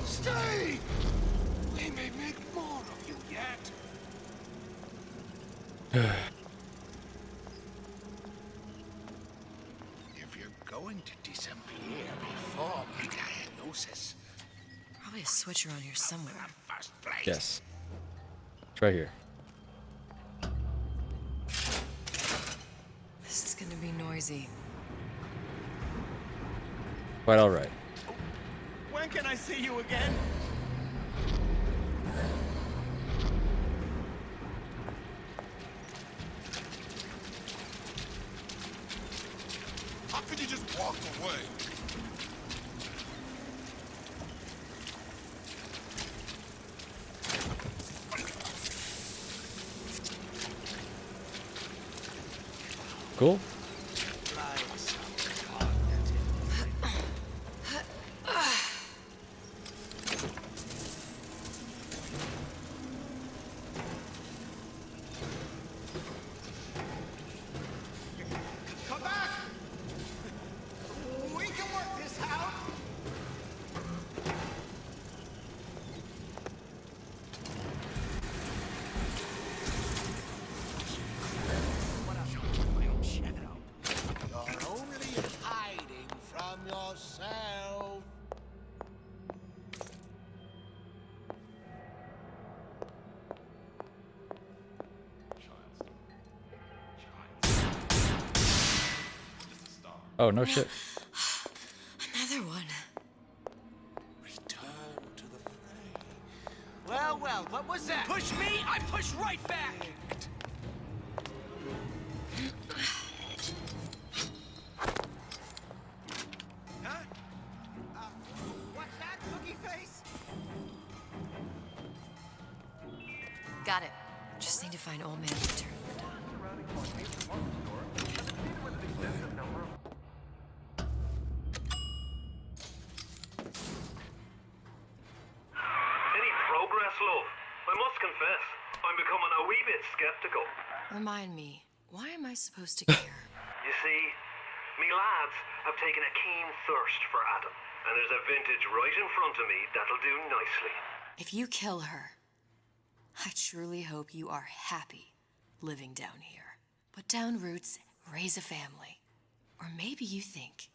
Stay! We may make more of you yet. If you're going to disappear before my diagnosis, Probably a switch around here somewhere. first place. Yes. It's right here. This is gonna be noisy. Quite alright. When can I see you again? How could you just walk away? Cool. Come back! We can work this out. Oh, no shit. Another one. Return to the fray. Well, well, what was that? Push me, I push right back! Huh? What's that, cookie face? Got it. Just need to find Old Man Winter. Any progress, love? I must confess, I'm becoming a wee bit skeptical. Remind me, why am I supposed to care? You see, me lads have taken a keen thirst for Adam, and there's a vintage right in front of me that'll do nicely. If you kill her, I truly hope you are happy living down here. Put down roots, raise a family. Or maybe you think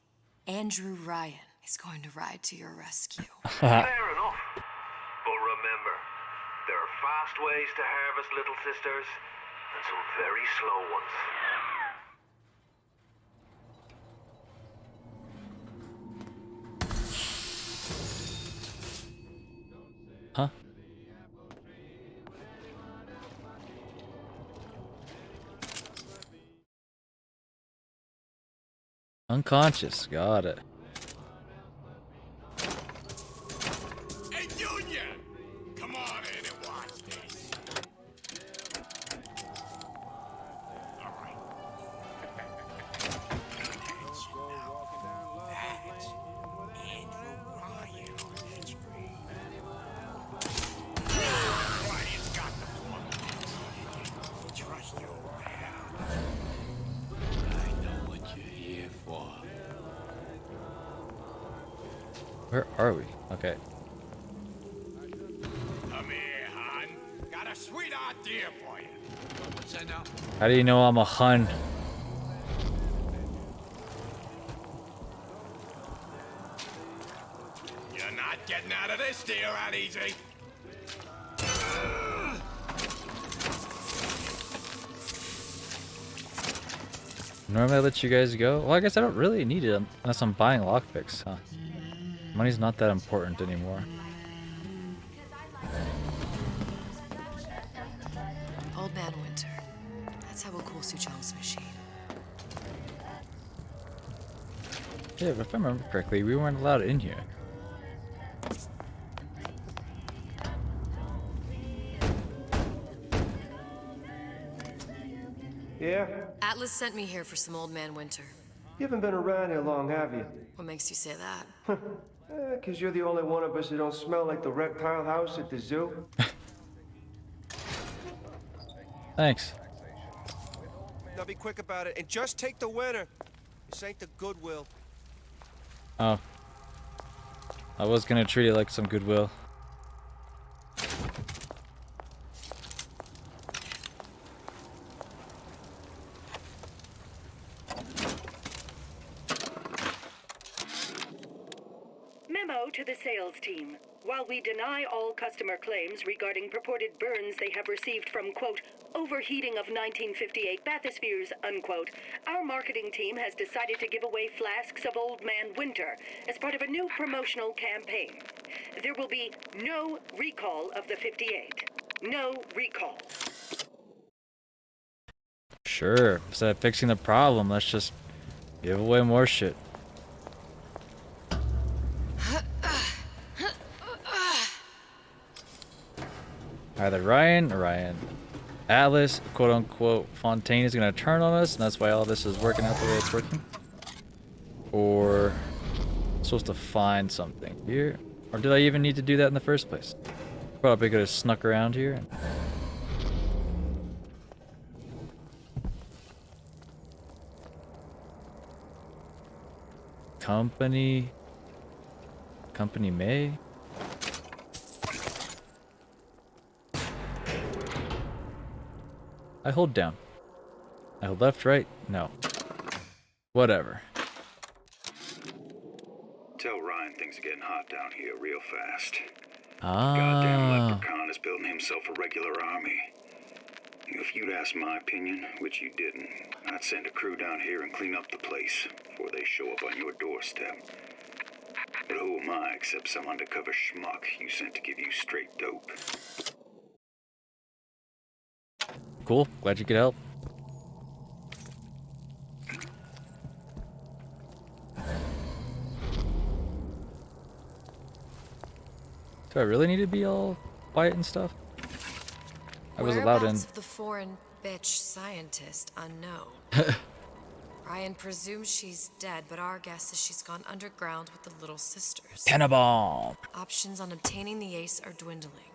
Andrew Ryan is going to ride to your rescue. Fair enough. But remember, there are fast ways to harvest little sisters, and some very slow ones. Huh? Unconscious. Got it. Hey, Junior! Come on in and watch this. All right. That's Andrew Ryan on that screen. Ryan's got the point. Trust your pal. I know what you're here for. Where are we? Okay. Come here, hon. Got a sweet idea for you. What's that now? How do you know I'm a hun? You're not getting out of this deal that easy. Normally I let you guys go. Well, I guess I don't really need it unless I'm buying lockpicks, huh? Money's not that important anymore. Old Man Winter. That's how we'll cool Suchong's machine. Yeah, but if I remember correctly, we weren't allowed in here. Yeah? Atlas sent me here for some Old Man Winter. You haven't been around here long, have you? What makes you say that? 'Cause you're the only one of us who don't smell like the reptile house at the zoo. Thanks. Now be quick about it and just take the winner. This ain't the Goodwill. Oh. I was gonna treat it like some goodwill. Memo to the sales team. While we deny all customer claims regarding purported burns they have received from, quote, overheating of 1958 bathyspheres, unquote, our marketing team has decided to give away flasks of Old Man Winter as part of a new promotional campaign. There will be no recall of the 58. No recall. Sure. Instead of fixing the problem, let's just give away more shit. Either Ryan or Ryan. Atlas, quote unquote, Fontaine is gonna turn on us, and that's why all this is working out the way it's working. Or I'm supposed to find something here. Or did I even need to do that in the first place? Probably could have snuck around here. And... Company May? I hold down. I hold left, right? No. Whatever. Tell Ryan things are getting hot down here real fast. Ah. Goddamn leprechaun is building himself a regular army. He If you'd asked my opinion, which you didn't, I'd send a crew down here and clean up the place before they show up on your doorstep. But who am I except some undercover schmuck you sent to give you straight dope? Cool. Glad you could help. Do I really need to be all quiet and stuff? I was allowed in. Whereabouts of the foreign bitch scientist unknown. Ryan presumes she's dead, but our guess is she's gone underground with the Little Sisters. Tenenbaum. Options on obtaining the ace are dwindling.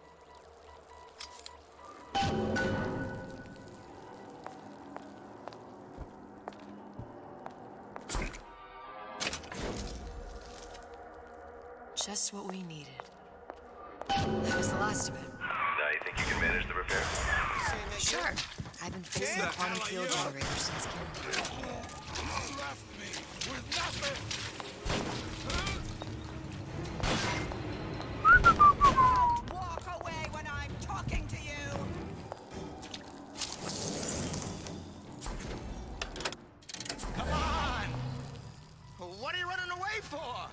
Just what we needed. That was the last of it. Now you think you can manage the repair? Sure. I've been facing the quantum field generator since kindergarten. Don't walk away when I'm talking to you! Come on! What are you running away for?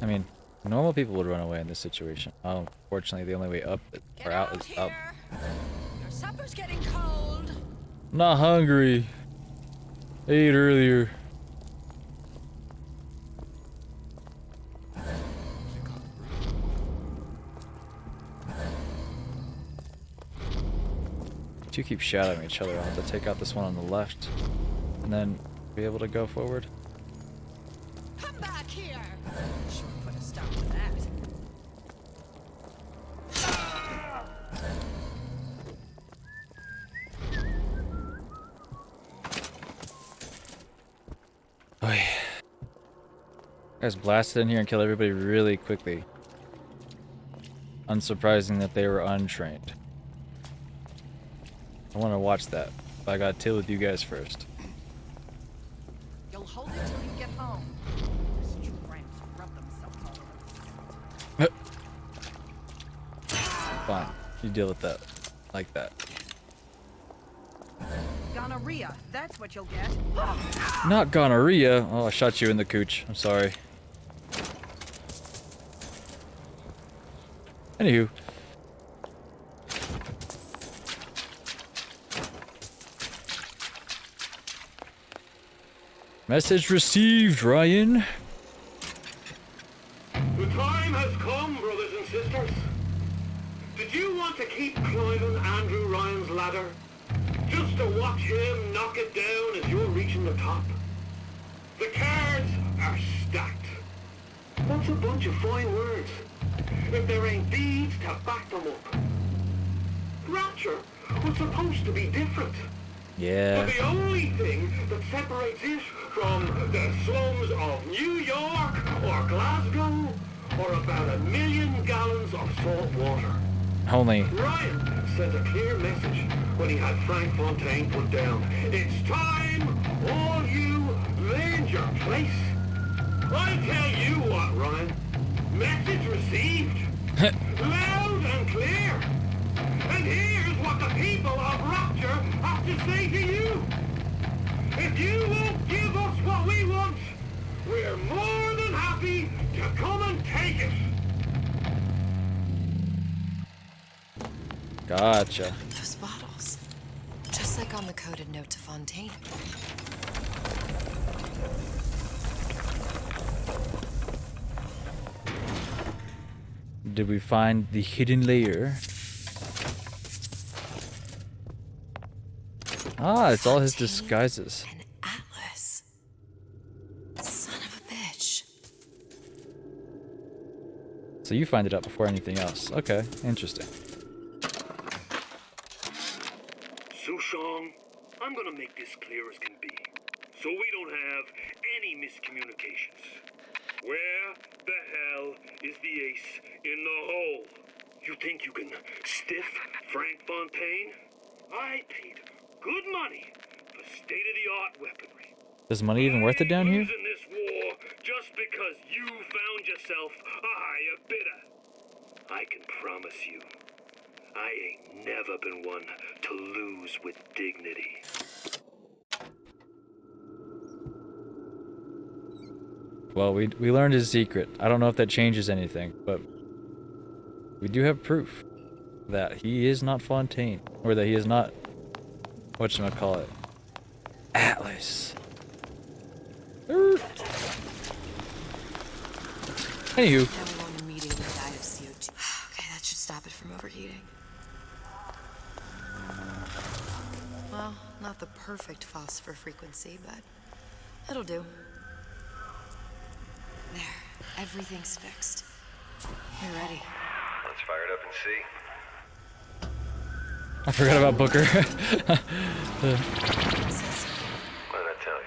I mean, normal people would run away in this situation. Oh, fortunately, the only way up or out is up. Your supper's getting cold. I'm not hungry. I ate earlier. You keep shouting at each other. I'll have to take out this one on the left and then be able to go forward. Come back here! Should put a stop to that. Oy. Guys blasted in here and killed everybody really quickly. Unsurprising that they were untrained. I want to watch that, but I gotta deal with you guys first. You'll hold it till you get home. These tramps rub themselves all over the Fine, you deal with that, like that. gonorrhea, that's what you'll get. Not gonorrhea. Oh, I shot you in the cooch. I'm sorry. Anywho. Message received, Ryan. The time has come, brothers and sisters. Did you want to keep climbing Andrew Ryan's ladder? Just to watch him knock it down as you're reaching the top? The cards are stacked. That's a bunch of fine words. If there ain't deeds to back them up. Rapture was supposed to be different. Yeah. But the only thing that separates it from the slums of New York or Glasgow or about 1 million gallons of salt water. Only. Ryan sent a clear message when he had Frank Fontaine put down. It's time all you learned your place. I tell you what, Ryan. Message received. Loud and clear. And here's what the people of Rapture have to say to you. If you won't give us what we want, we're more than happy to come and take it. Gotcha. Those bottles. Just like on the coded note to Fontaine. Did we find the hidden layer? Ah, it's all his disguises. Atlas. Son of a bitch. So you find it out before anything else. Okay, interesting. Sushong, I'm gonna make this clear as can be, so we don't have any miscommunications. Where the hell is the ace in the hole? You think you can stiff Frank Fontaine? I paid good money for state-of-the-art weaponry. Is money even worth it down here? Losing this war just because you found yourself a higher bidder. I can promise you, I ain't never been one to lose with dignity. Well, we learned his secret. I don't know if that changes anything, but we do have proof that he is not Fontaine, or that he is not whatchamacallit, Atlas. Anywho. Everyone immediately died of CO2. Okay, that should stop it from overheating. Well, not the perfect phosphor frequency, but it'll do. There, everything's fixed. We're ready. Let's fire it up and see. I forgot about Booker. What did I tell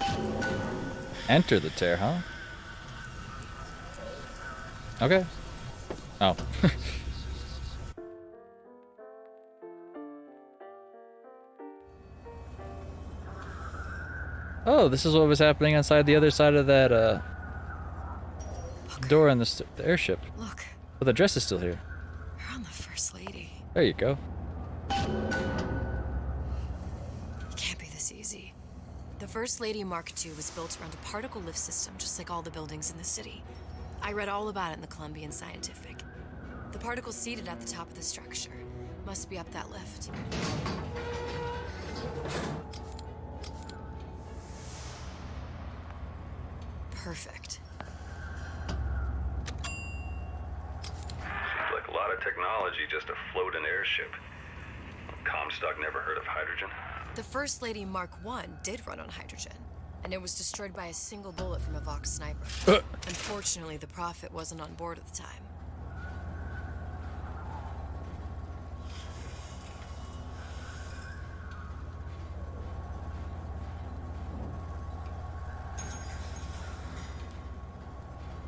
you? Enter the tear, huh? Okay. Oh. Oh, this is what was happening inside the other side of that door in the airship. Look. But the dress is still here. You're on the First Lady. There you go. It can't be this easy. The First Lady Mark II was built around a particle lift system, just like all the buildings in the city. I read all about it in the Columbian Scientific. The particles seated at the top of the structure must be up that lift. Perfect. Seems like a lot of technology just to float an airship. Comstock never heard of hydrogen. The First Lady Mark I did run on hydrogen, and it was destroyed by a single bullet from a Vox sniper. Unfortunately, the Prophet wasn't on board at the time.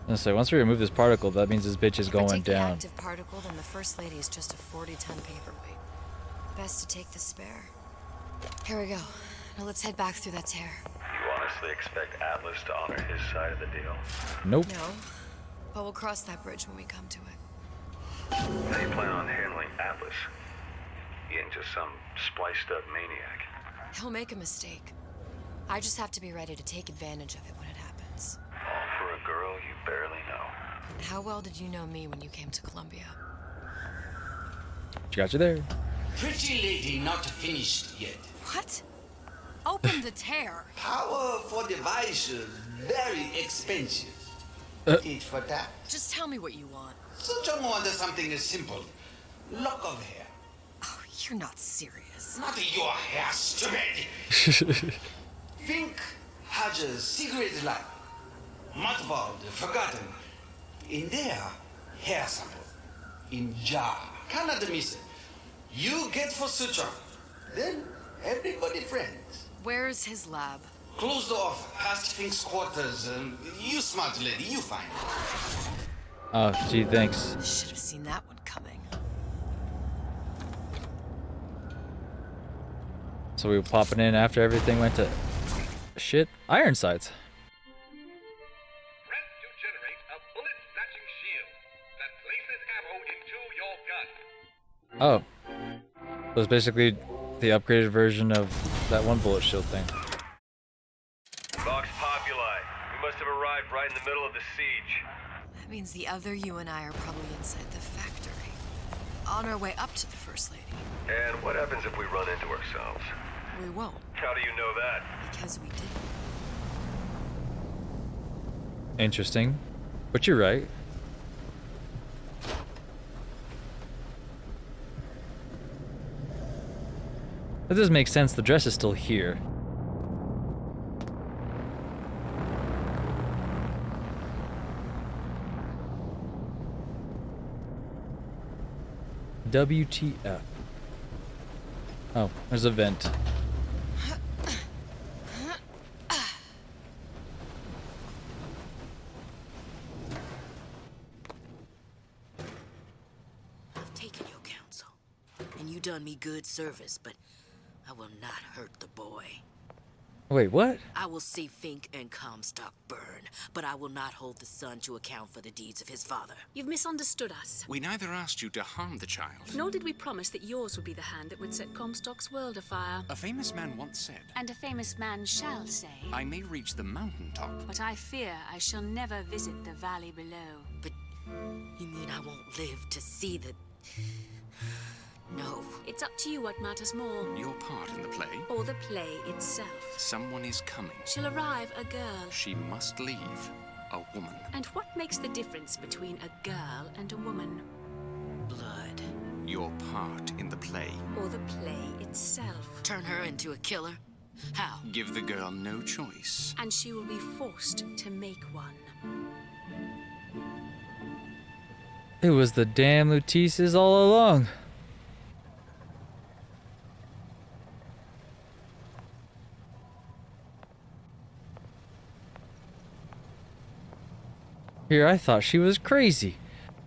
And so once we remove this particle, that means this bitch is going Take the down. active particle, then the First Lady is just a 40-ton paperweight. Best to take the spare. Here we go. Now let's head back through that tear. You honestly expect Atlas to honor his side of the deal? Nope. No, but we'll cross that bridge when we come to it. How do you plan on handling Atlas? He ain't just some spliced-up maniac. He'll make a mistake. I just have to be ready to take advantage of it when it happens. All for a girl you barely know. How well did you know me when you came to Columbia? She got you there. Pretty lady not finished yet. What? Open the tear. Power for device very expensive. Eat for that. Just tell me what you want. Such a want something simple. Lock of hair. Oh, you're not serious. Not your hair, stupid. Think has a secret life. Mothballed, forgotten. In there, hair sample. In jar. Cannot miss it. You get for suture. Then everybody friends. Where's his lab? Closed off, past Fink's quarters. You smart lady, you find. Oh, gee, thanks. Should have seen that one coming. So we were popping in after everything went to shit. Iron sights. Oh. So it's basically the upgraded version of that one bullet shield thing. Vox Populi. We must have arrived right in the middle of the siege. That means the other you and I are probably inside the factory. On our way up to the First Lady. And what happens if we run into ourselves? We won't. How do you know that? Because we didn't. Interesting. But you're right. That does make sense. The dress is still here. WTF. Oh, there's a vent. I've taken your counsel, and you done me good service, but I will not hurt the boy. Wait, what? I will see Fink and Comstock burn, but I will not hold the son to account for the deeds of his father. You've misunderstood us. We neither asked you to harm the child. Nor did we promise that yours would be the hand that would set Comstock's world afire. A famous man once said, And a famous man shall say, I may reach the mountaintop, but I fear I shall never visit the valley below. But you mean I won't live to see the... No. It's up to you what matters more. your part in the play. Or the play itself. Someone is coming. She'll arrive a girl. She must leave. A woman. And what makes the difference between a girl and a woman? Blood. Your part in the play. Or the play itself. Turn her into a killer? How? Give the girl no choice. And she will be forced to make one. It was the damn Luteces all along. Here, I thought she was crazy.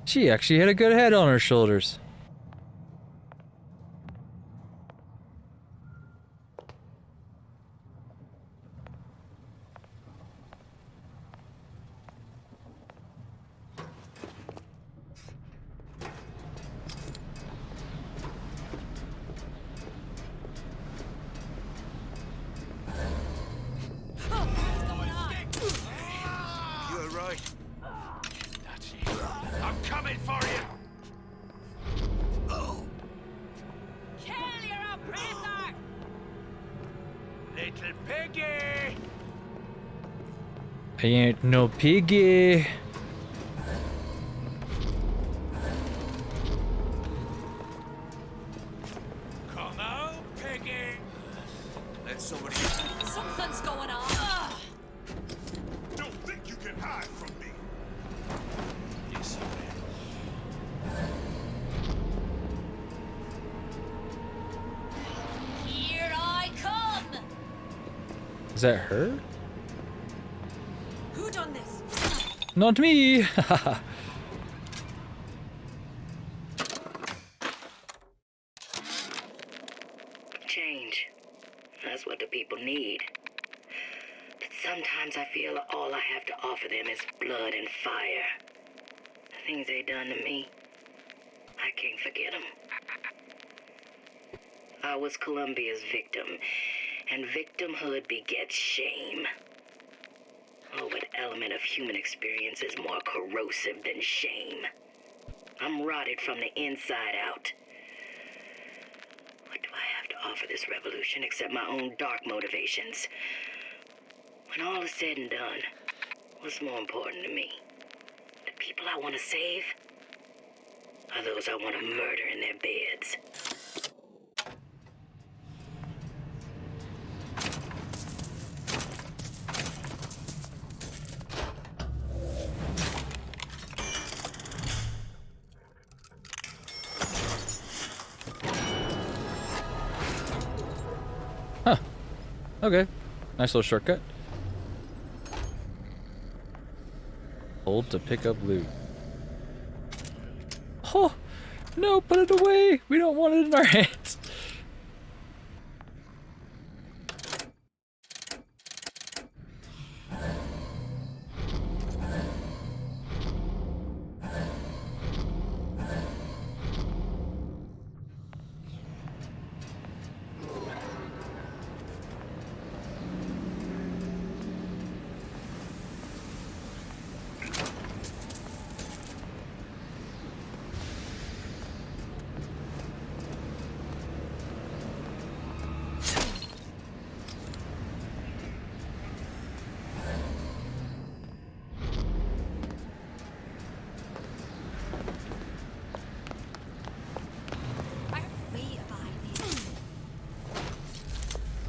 She actually had a good head on her shoulders. You're right. That's it. I'm coming for you. Oh. Kill your oppressor! Little piggy! I ain't no piggy. Come out, piggy! Let somebody... Something's going on. Don't think you can hide from me. Yes, Here I come. Is that her? Who done this? Not me. Change. That's what the people need. But sometimes I feel all I have to offer them is blood and fire. The things they done to me, I can't forget them. I was Columbia's victim, and victimhood begets shame. Oh, what element of human experience is more corrosive than shame? I'm rotted from the inside out. What do I have to offer this revolution except my own dark motivations? When all is said and done, what's more important to me? The people I want to save? Or those I want to murder in their beds? Huh. Okay. Nice little shortcut. Hold to pick up loot. Oh! No, put it away! We don't want it in our hands.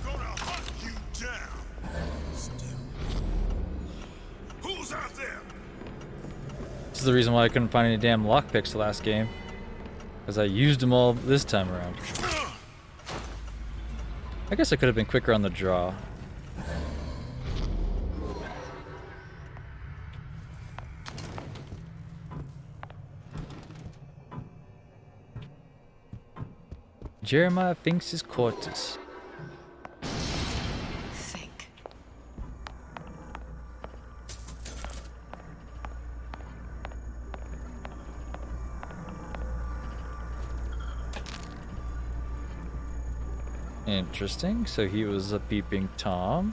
Gonna hunt you down. Who's out there? This is the reason why I couldn't find any damn lockpicks the last game. Because I used them all this time around. I guess I could have been quicker on the draw. Jeremiah Finks' quarters. Think. Interesting. So he was a peeping Tom.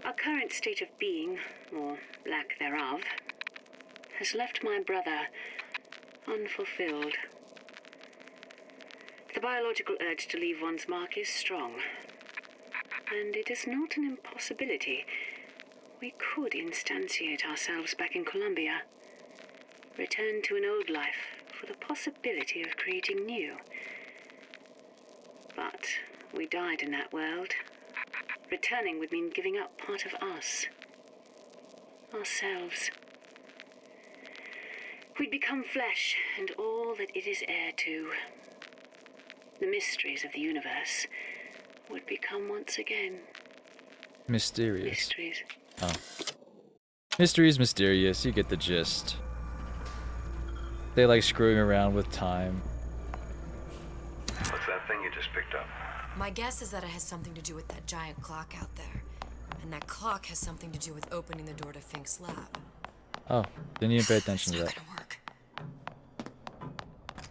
Our current state of being, or lack thereof, has left my brother unfulfilled. The biological urge to leave one's mark is strong, and it is not an impossibility. We could instantiate ourselves back in Columbia, return to an old life for the possibility of creating new. But we died in that world. Returning would mean giving up part of us, ourselves. We'd become flesh and all that it is heir to. The mysteries of the universe would become once again Mysterious. mysteries. Oh. Mystery is mysterious, you get the gist. They like screwing around with time. What's that thing you just picked up? My guess is that it has something to do with that giant clock out there. And that clock has something to do with opening the door to Fink's lab. Oh, didn't even pay attention to that.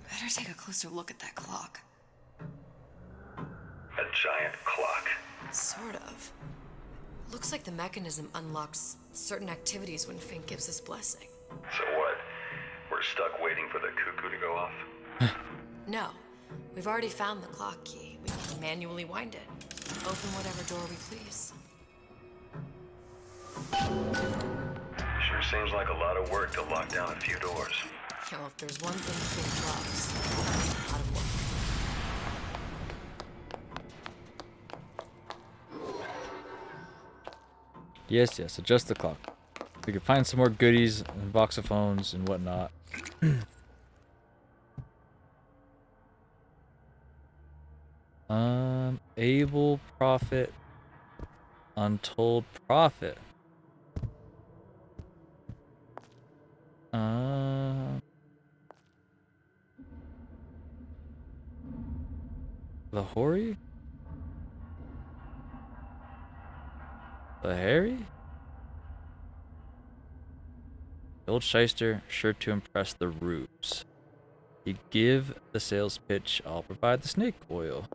Better take a closer look at that clock. A giant clock. Sort of. Looks like the mechanism unlocks certain activities when Fink gives his blessing. So what? We're stuck waiting for the cuckoo to go off? No. We've already found the clock key. We can manually wind it. Open whatever door we please. Sure seems like a lot of work to lock down a few doors. Yeah, well, if there's one thing Fink loves, that's a lot of work. Yes, yes, adjust the clock. We can find some more goodies and voxophones and whatnot. Able Prophet, Untold Prophet. The Hori? The Harry? The old shyster, sure to impress the rubes. You give the sales pitch, I'll provide the snake oil.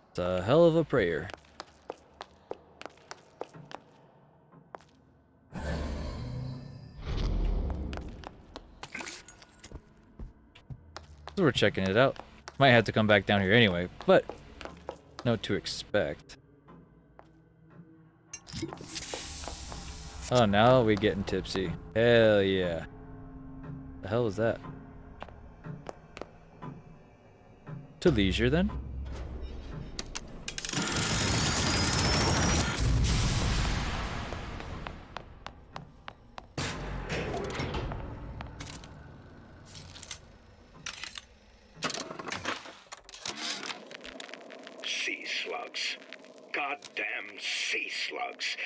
It's a hell of a prayer. So we're checking it out. Might have to come back down here anyway, but know to expect. Oh, now we getting tipsy. Hell yeah. The hell is that? To leisure then? Sea slugs. Goddamn sea slugs.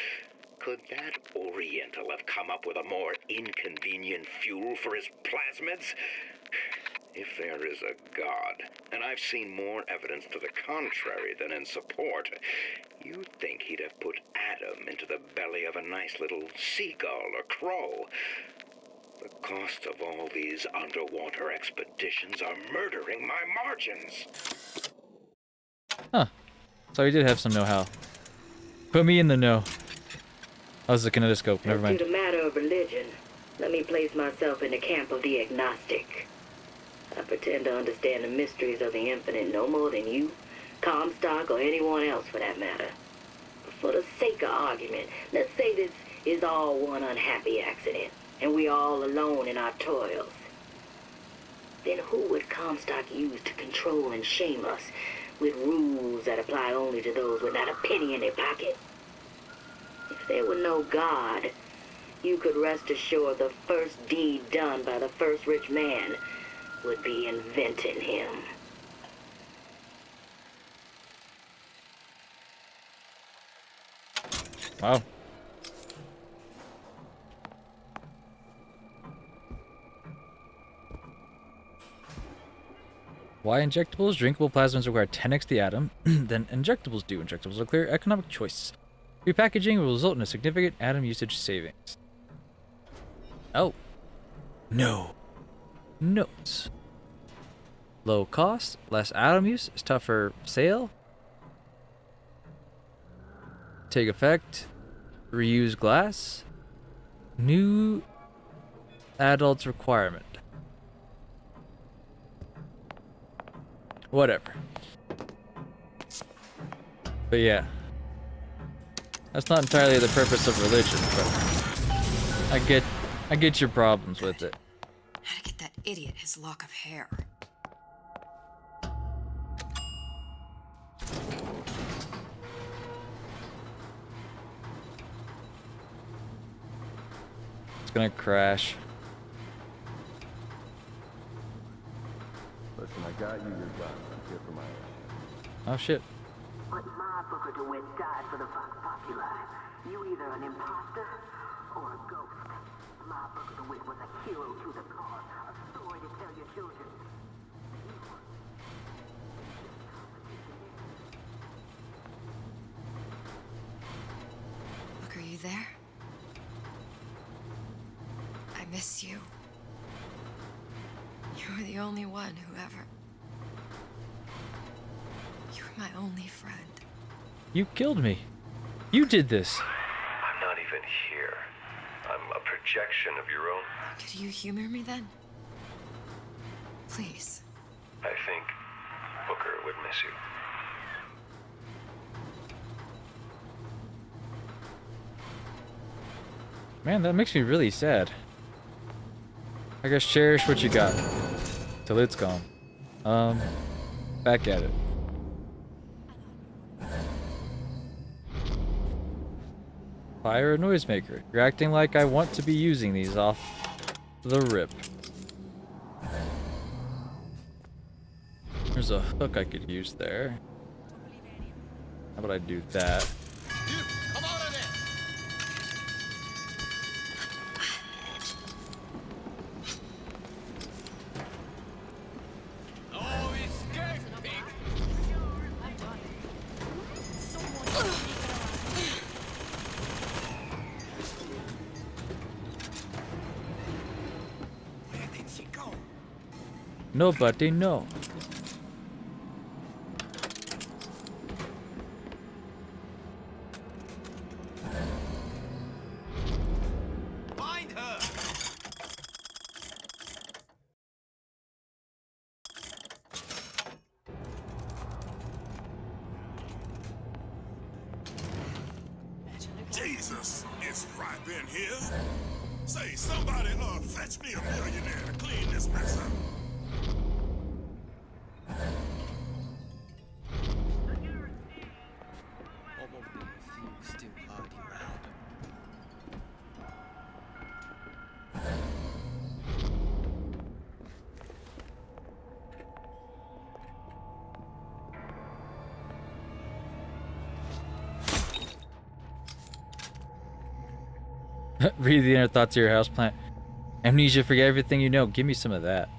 Could that Oriental have come up with a more inconvenient fuel for his plasmids? If there is a God, and I've seen more evidence to the contrary than in support, you'd think he'd have put Adam into the belly of a nice little seagull or crow. The cost of all these underwater expeditions are murdering my margins. Huh. So he did have some know-how. Put me in the know. I was looking at a scope, never mind. To the matter of religion, let me place myself in the camp of the agnostic. I pretend to understand the mysteries of the infinite no more than you, Comstock, or anyone else for that matter. But for the sake of argument, let's say this is all one unhappy accident, and we're all alone in our toils. Then who would Comstock use to control and shame us with rules that apply only to those with not a penny in their pocket? If there were no God, you could rest assured the first deed done by the first rich man would be inventing him. Wow. Why injectables? Drinkable plasmids require 10x the atom than injectables do. Injectables are clear economic choice. Repackaging will result in a significant atom usage savings. Oh. No. Notes. Low cost, less atom use, tougher sail. Take effect. Reuse glass. New adults requirement. Whatever. But yeah. That's not entirely the purpose of religion, but I get your problems with it. How to get that idiot his lock of hair. It's gonna crash. Listen, I got you your gun. I'm here for my ass. Oh shit. But my Booker DeWitt died for the Vox Populi. You either an imposter or a ghost. My Booker DeWitt was a hero to the cause, a story to tell your children. Look, are you there? I miss you. You were the only one who ever... You were my only friend. You killed me. You did this. I'm not even here. I'm a projection of your own. Could you humor me then? Please. I think Booker would miss you. Man, that makes me really sad. I guess cherish what you got. Till it's gone. Back at it. Fire a noisemaker. You're acting like I want to be using these off the rip. There's a hook I could use there. How about I do that? Nobody know. Find her! Jesus, it's right in here. Say, somebody, fetch me a millionaire to clean this mess up. Read the inner thoughts of your houseplant. Amnesia, forget everything you know. Give me some of that.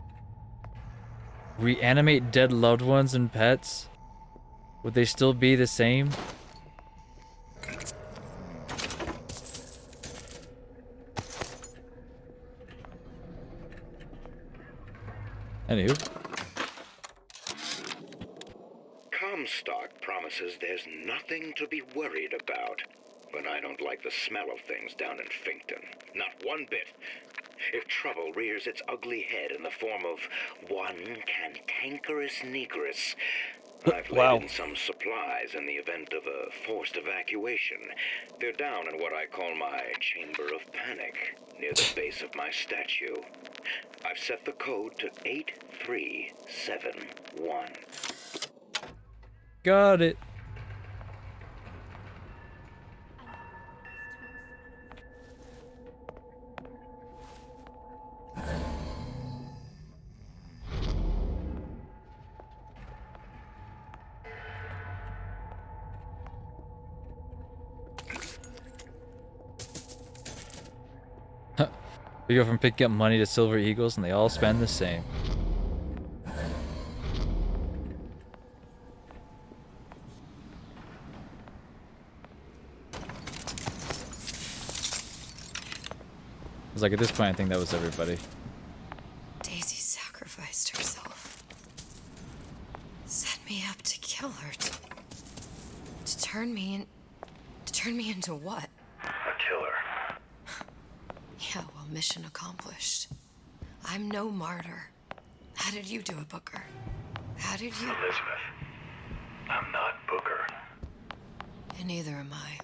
Reanimate dead loved ones and pets? Would they still be the same? Anywho. Comstock promises there's nothing to be worried about. But I don't like the smell of things down in Finkton. Not one bit. If trouble rears its ugly head in the form of one cantankerous negress, I've laid in some supplies in the event of a forced evacuation. They're down in what I call my chamber of panic, near the base of my statue. I've set the code to 8371. Got it. We go from picking up money to silver eagles and they all spend the same. was like, at this point, I think that was everybody. Daisy sacrificed herself. Set me up to kill her. To turn me into what? A killer. Yeah, well, mission accomplished. I'm no martyr. How did you do it, Booker? How did you... Elizabeth, I'm not Booker. And neither am I.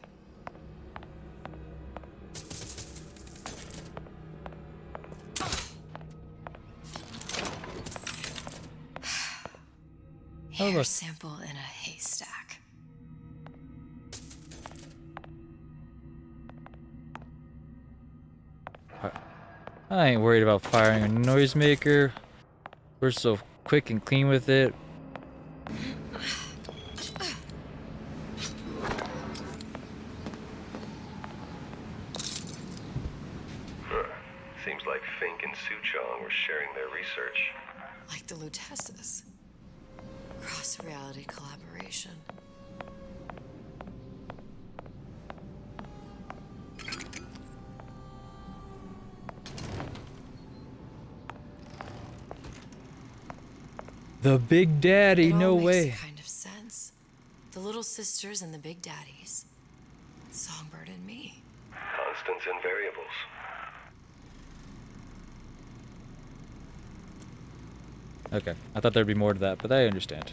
Hair sample in a haystack. I ain't worried about firing a noisemaker. We're so quick and clean with it. Seems like Fink and Suchong were sharing their research. Like the Lutesses. Cross-reality collaboration. The Big Daddy, no way. Kind of sense. The little sisters and the big daddies. Songbird and me. Constants and variables. Okay, I thought there'd be more to that, but I understand.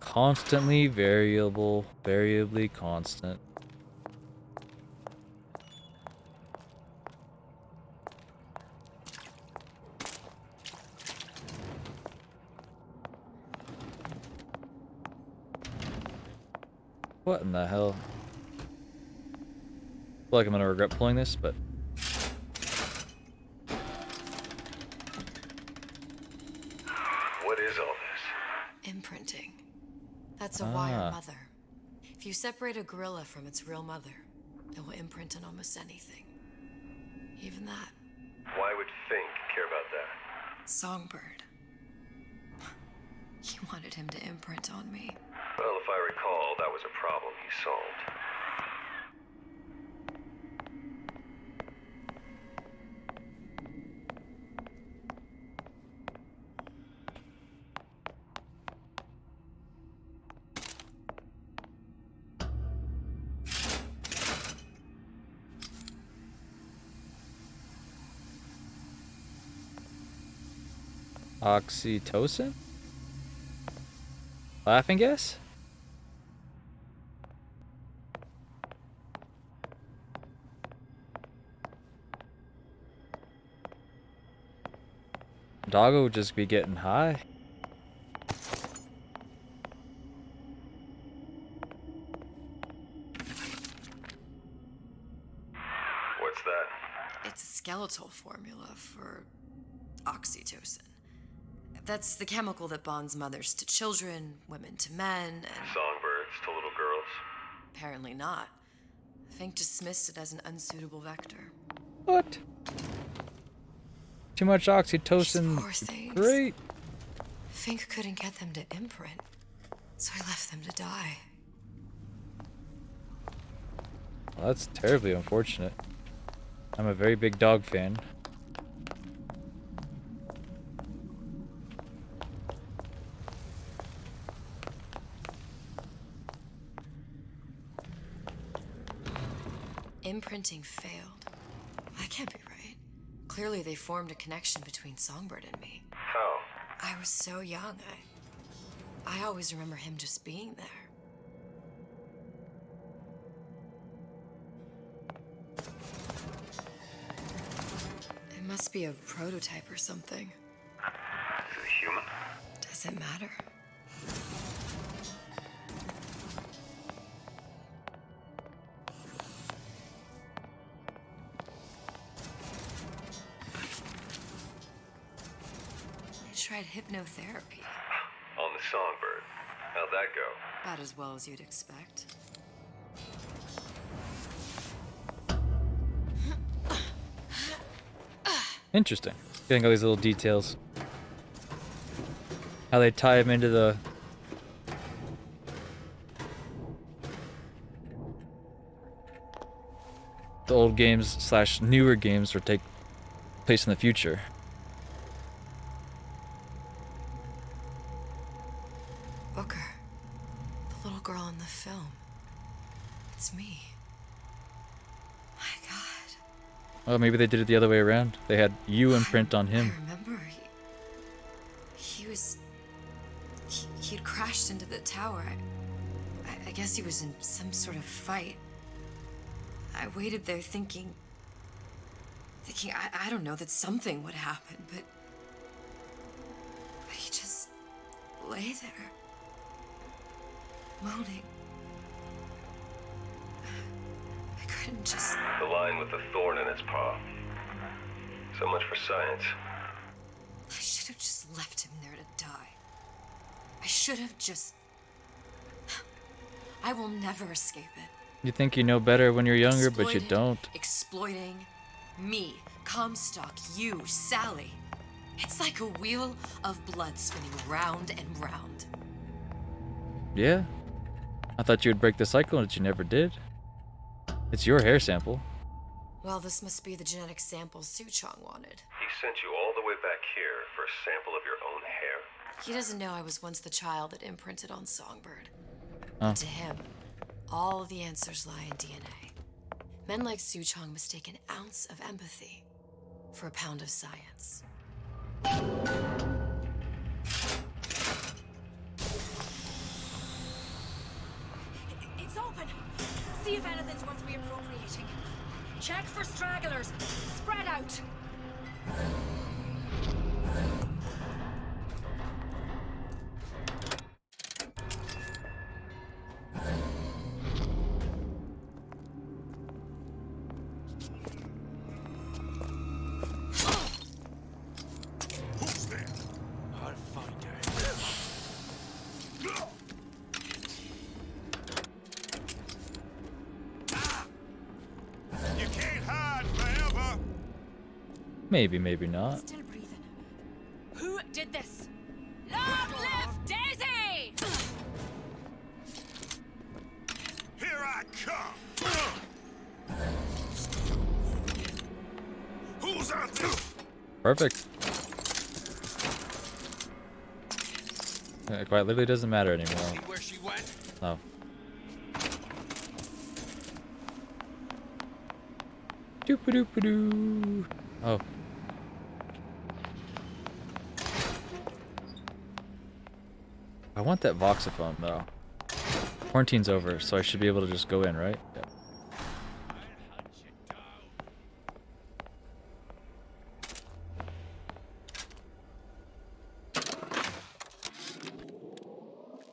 Constantly variable, variably constant. What in the hell? I feel like I'm gonna regret pulling this, but... What is all this? Imprinting. That's a wire mother. If you separate a gorilla from its real mother, it will imprint on almost anything. Even that. Why would Fink care about that? Songbird. You wanted him to imprint on me. Well, if I recall, that was a problem he solved. Oxytocin? Laughing gas? Doggo would just be getting high. What's that? It's a skeletal formula for oxytocin. That's the chemical that bonds mothers to children, women to men, and... Songbirds to little girls? Apparently not. Fink dismissed it as an unsuitable vector. What? Too much oxytocin. Poor things. Great. Fink couldn't get them to imprint, so I left them to die. Well, that's terribly unfortunate. I'm a very big dog fan. Imprinting failed. That can't be right. Clearly they formed a connection between Songbird and me. How? I was so young. I always remember him just being there. It must be a prototype or something. Is it human? Does it matter? I tried hypnotherapy. On the Songbird. How'd that go? About as well as you'd expect. Interesting. Getting all these little details. How they tie them into the the old games slash newer games would take place in the future. Booker. The little girl in the film. It's me. My God. Oh, maybe they did it the other way around. They had you imprint on him. I remember he'd crashed into the tower. I guess he was in some sort of fight. I waited there thinking I don't know, that something would happen, but he just lay there, moaning. I couldn't just... The lion with the thorn in its paw. So much for science. I should have just left him there to die. I should have just... I will never escape it. You think you know better when you're younger, but you don't. Exploiting me, Comstock, you, Sally. It's like a wheel of blood spinning round and round. Yeah? I thought you would break the cycle, but you never did. It's your hair sample. Well, this must be the genetic sample Suchong wanted. He sent you all the way back here for a sample of your own hair. He doesn't know I was once the child that imprinted on Songbird. Oh. But to him, all of the answers lie in DNA. Men like Suchong mistake an ounce of empathy for a pound of science. It's open. See if anything's worth reappropriating. Check for stragglers. Spread out. Maybe, maybe not. Still breathing. Who did this? Long live Daisy! Here I come! Who's out there? Perfect. It quite literally doesn't matter anymore. See where she went? Oh. Doop-a-doop-a-doo. Oh. I want that voxophone though. Quarantine's over, so I should be able to just go in, right? Yep.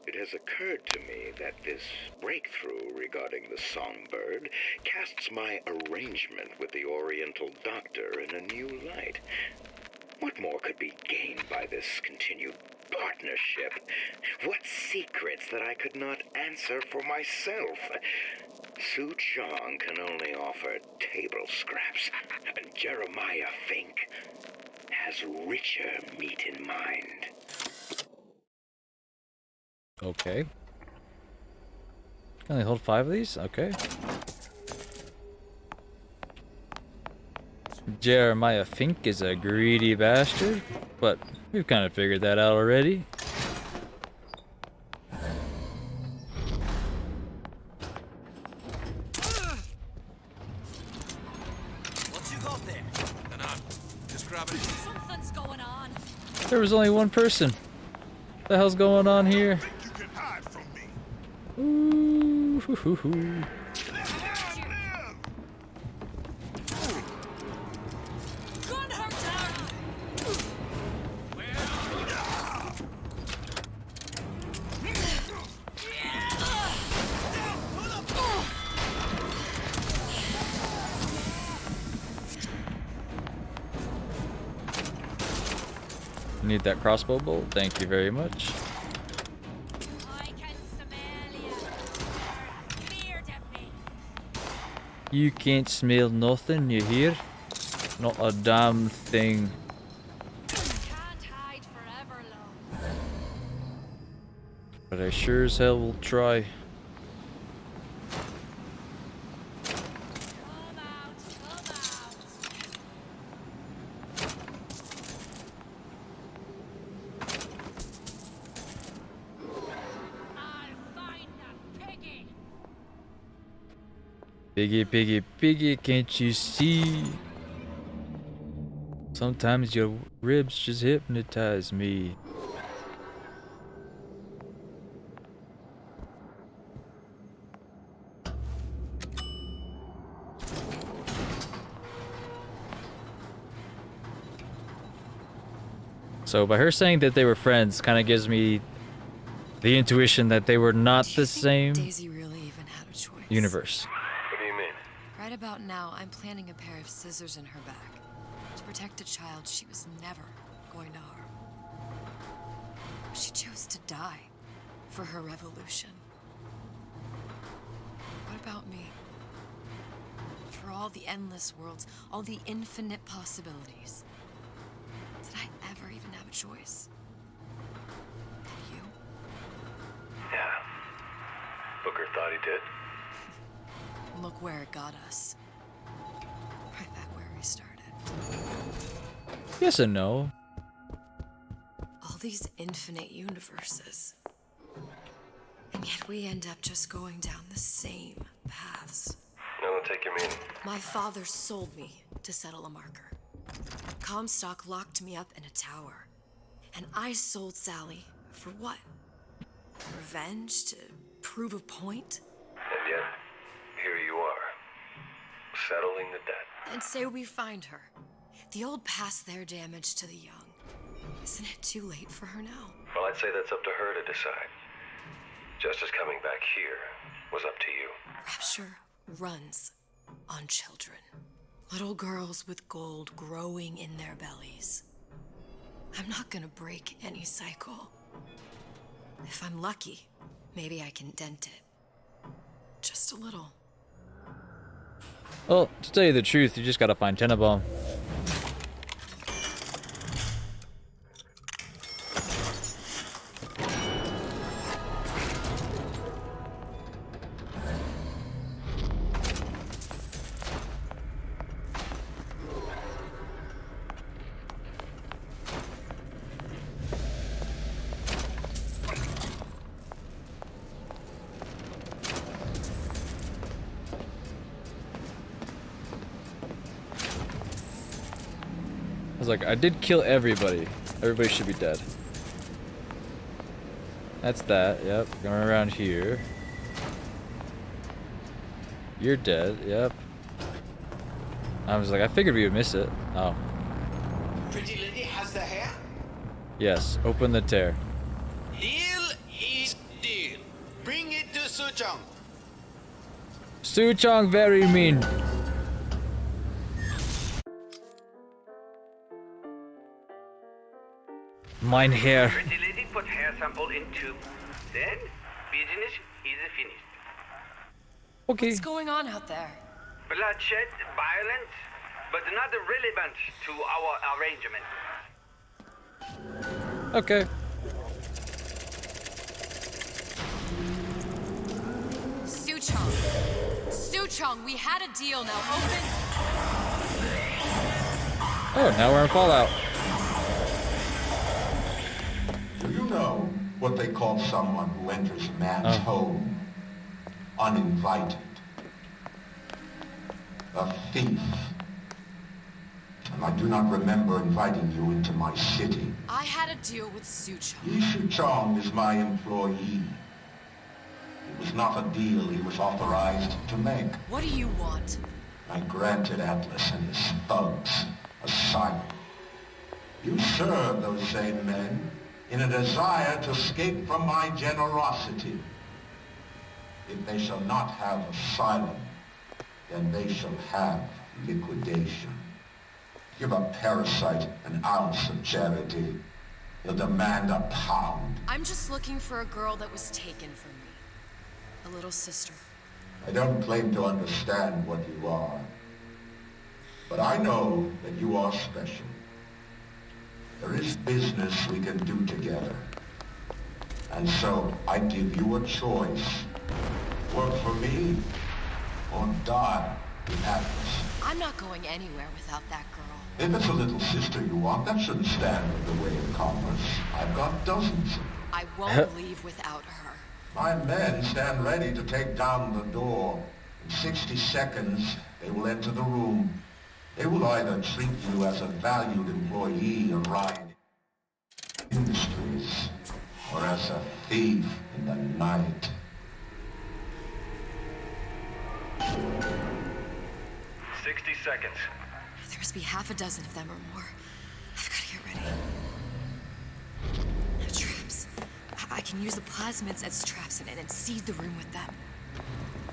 It has occurred to me that this breakthrough regarding the songbird casts my arrangement with the Oriental Doctor in a new light. What more could be gained by this continued partnership? What secrets that I could not answer for myself? Su Chong can only offer table scraps, and Jeremiah Fink has richer meat in mind. Okay. Can only hold 5 of these? Okay. Jeremiah Fink is a greedy bastard, but we've kind of figured that out already. What you got there? Dunno. Just grabbing it. Something's going on. There was only one person. What the hell's going on here? You can hide from me. Ooh, hoo, hoo, hoo. Gun her down. Need that crossbow bolt? Thank you very much. I can smell you. Feared of me. You can't smell nothing, you hear? Not a damn thing. Can't hide forever long. But I sure as hell will try. Come out. Piggy, piggy, piggy, can't you see? Sometimes your ribs just hypnotize me. So by her saying that they were friends kind of gives me the intuition that they were not the same Daisy really even had a choice. universe. What do you mean? Right about now, I'm planting a pair of scissors in her back to protect a child she was never going to harm. She chose to die for her revolution. What about me? For all the endless worlds, all the infinite possibilities. Did I ever even have a choice? Did you? Yeah. Booker thought he did. Look where it got us. Right back where we started. Yes and no. All these infinite universes. And yet we end up just going down the same paths. I don't take your meaning. My father sold me to settle a marker. Comstock locked me up in a tower. And I sold Sally for what? Revenge? To prove a point? And yet, here you are, settling the debt. And say we find her. The old past their damage to the young. Isn't it too late for her now? Well, I'd say that's up to her to decide. Justice coming back here was up to you. Rapture runs on children. Little girls with gold growing in their bellies. I'm not gonna break any cycle. If I'm lucky, maybe I can dent it. Just a little. Well, to tell you the truth, you just gotta find Tenenbaum. I was like, I did kill everybody. Everybody should be dead. That's that, yep. Going around here. You're dead, yep. I was like, I figured we would miss it. Oh. Pretty lady has the hair? Yes, open the tear. Deal is deal. Bring it to Suchong. Su Chong very mean. Mine hair. Pretty lady put hair sample in tube. Then, business is finished. Okay. What's going on out there? Bloodshed, violence, but not relevant to our arrangement. Okay. Suchong. Suchong, we had a deal, now open. Oh, now we're in Fallout. Do you know what they call someone who enters a man's home uninvited? A thief. And I do not remember inviting you into my city. I had a deal with Suchong. Yishu Chong is my employee. It was not a deal he was authorized to make. What do you want? I granted Atlas and his thugs asylum. You serve those same men in a desire to escape from my generosity. If they shall not have asylum, then they shall have liquidation. Give a parasite an ounce of charity. He'll demand a pound. I'm just looking for a girl that was taken from me. A little sister. I don't claim to understand what you are, but I know that you are special. There is business we can do together. And so I give you a choice. Work for me or die with Atlas. I'm not going anywhere without that girl. If it's a little sister you want, that shouldn't stand in the way of commerce. I've got dozens of them. I won't leave without her. My men stand ready to take down the door In 60 seconds, they will enter the room. They will either treat you as a valued employee of Ryan Industries or as a thief in the night. 60 seconds. There must be half a dozen of them or more. I've got to get ready. Now, traps. I can use the plasmids as traps and seed the room with them. I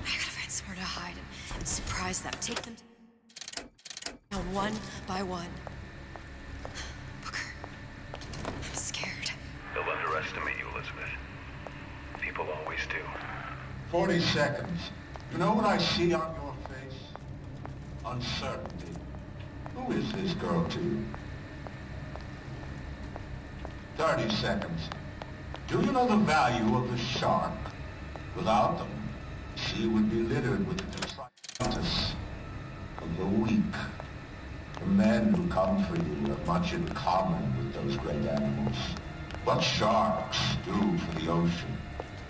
gotta find somewhere to hide and surprise them. Take them down one by one. Booker, I'm scared. They'll underestimate you, Elizabeth. People always do. 40 seconds. You know what I see on your face? Uncertainty. Who is this girl to you? 30 seconds. Do you know the value of the shark? Without them, the sea would be littered with the detritus of the weak. The men who come for you have much in common with those great animals. What sharks do for the ocean,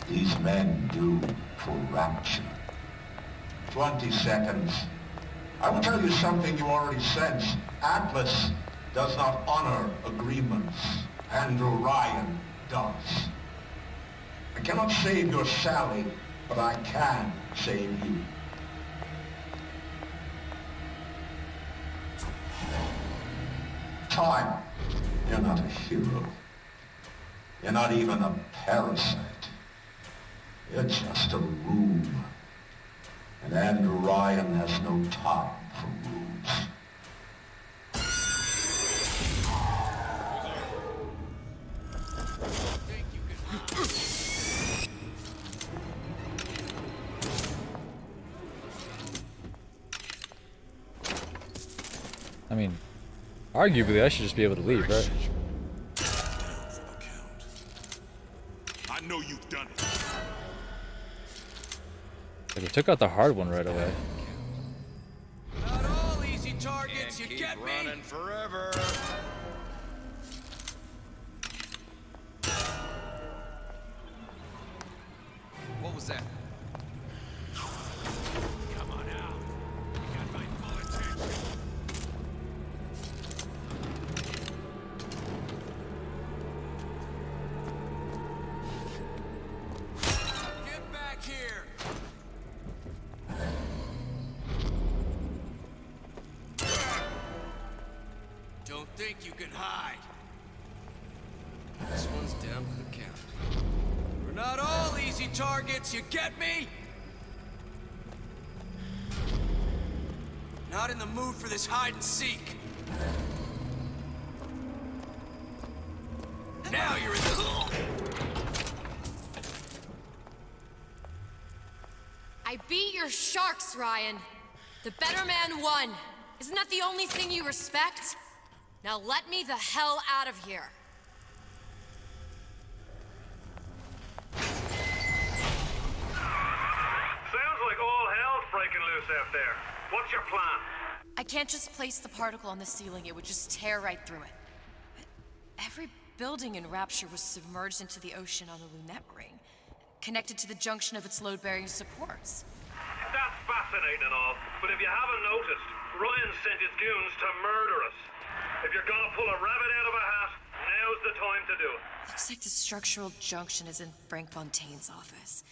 these men do for rapture. 20 seconds. I will tell you something you already sense. Atlas does not honor agreements. Andrew Ryan does. I cannot save your Sally, but I can save you. Time. You're not a hero. You're not even a parasite. You're just a room. And Andrew Ryan has no time for rules. I mean, arguably, I should just be able to leave, right? I know you've done it. Like, it took out the hard one right away. Not all easy targets, you get me? Running forever. What was that? Come on out. You got my full attention. Get back here! Don't think you can hide. This one's down for the count. We're not all easy targets, you get me? Not in the mood for this hide and seek. Now you're in the... I beat your sharks, Ryan. The better man won. Isn't that the only thing you respect? Now let me the hell out of here. Sounds like all hell's breaking loose out there. What's your plan? I can't just place the particle on the ceiling. It would just tear right through it. But every building in Rapture was submerged into the ocean on the Lunette ring, connected to the junction of its load-bearing supports. That's fascinating and all, but if you haven't noticed, Ryan sent his goons to murder us. If you're gonna pull a rabbit out of a hat, now's the time to do it. Looks like the structural junction is in Frank Fontaine's office.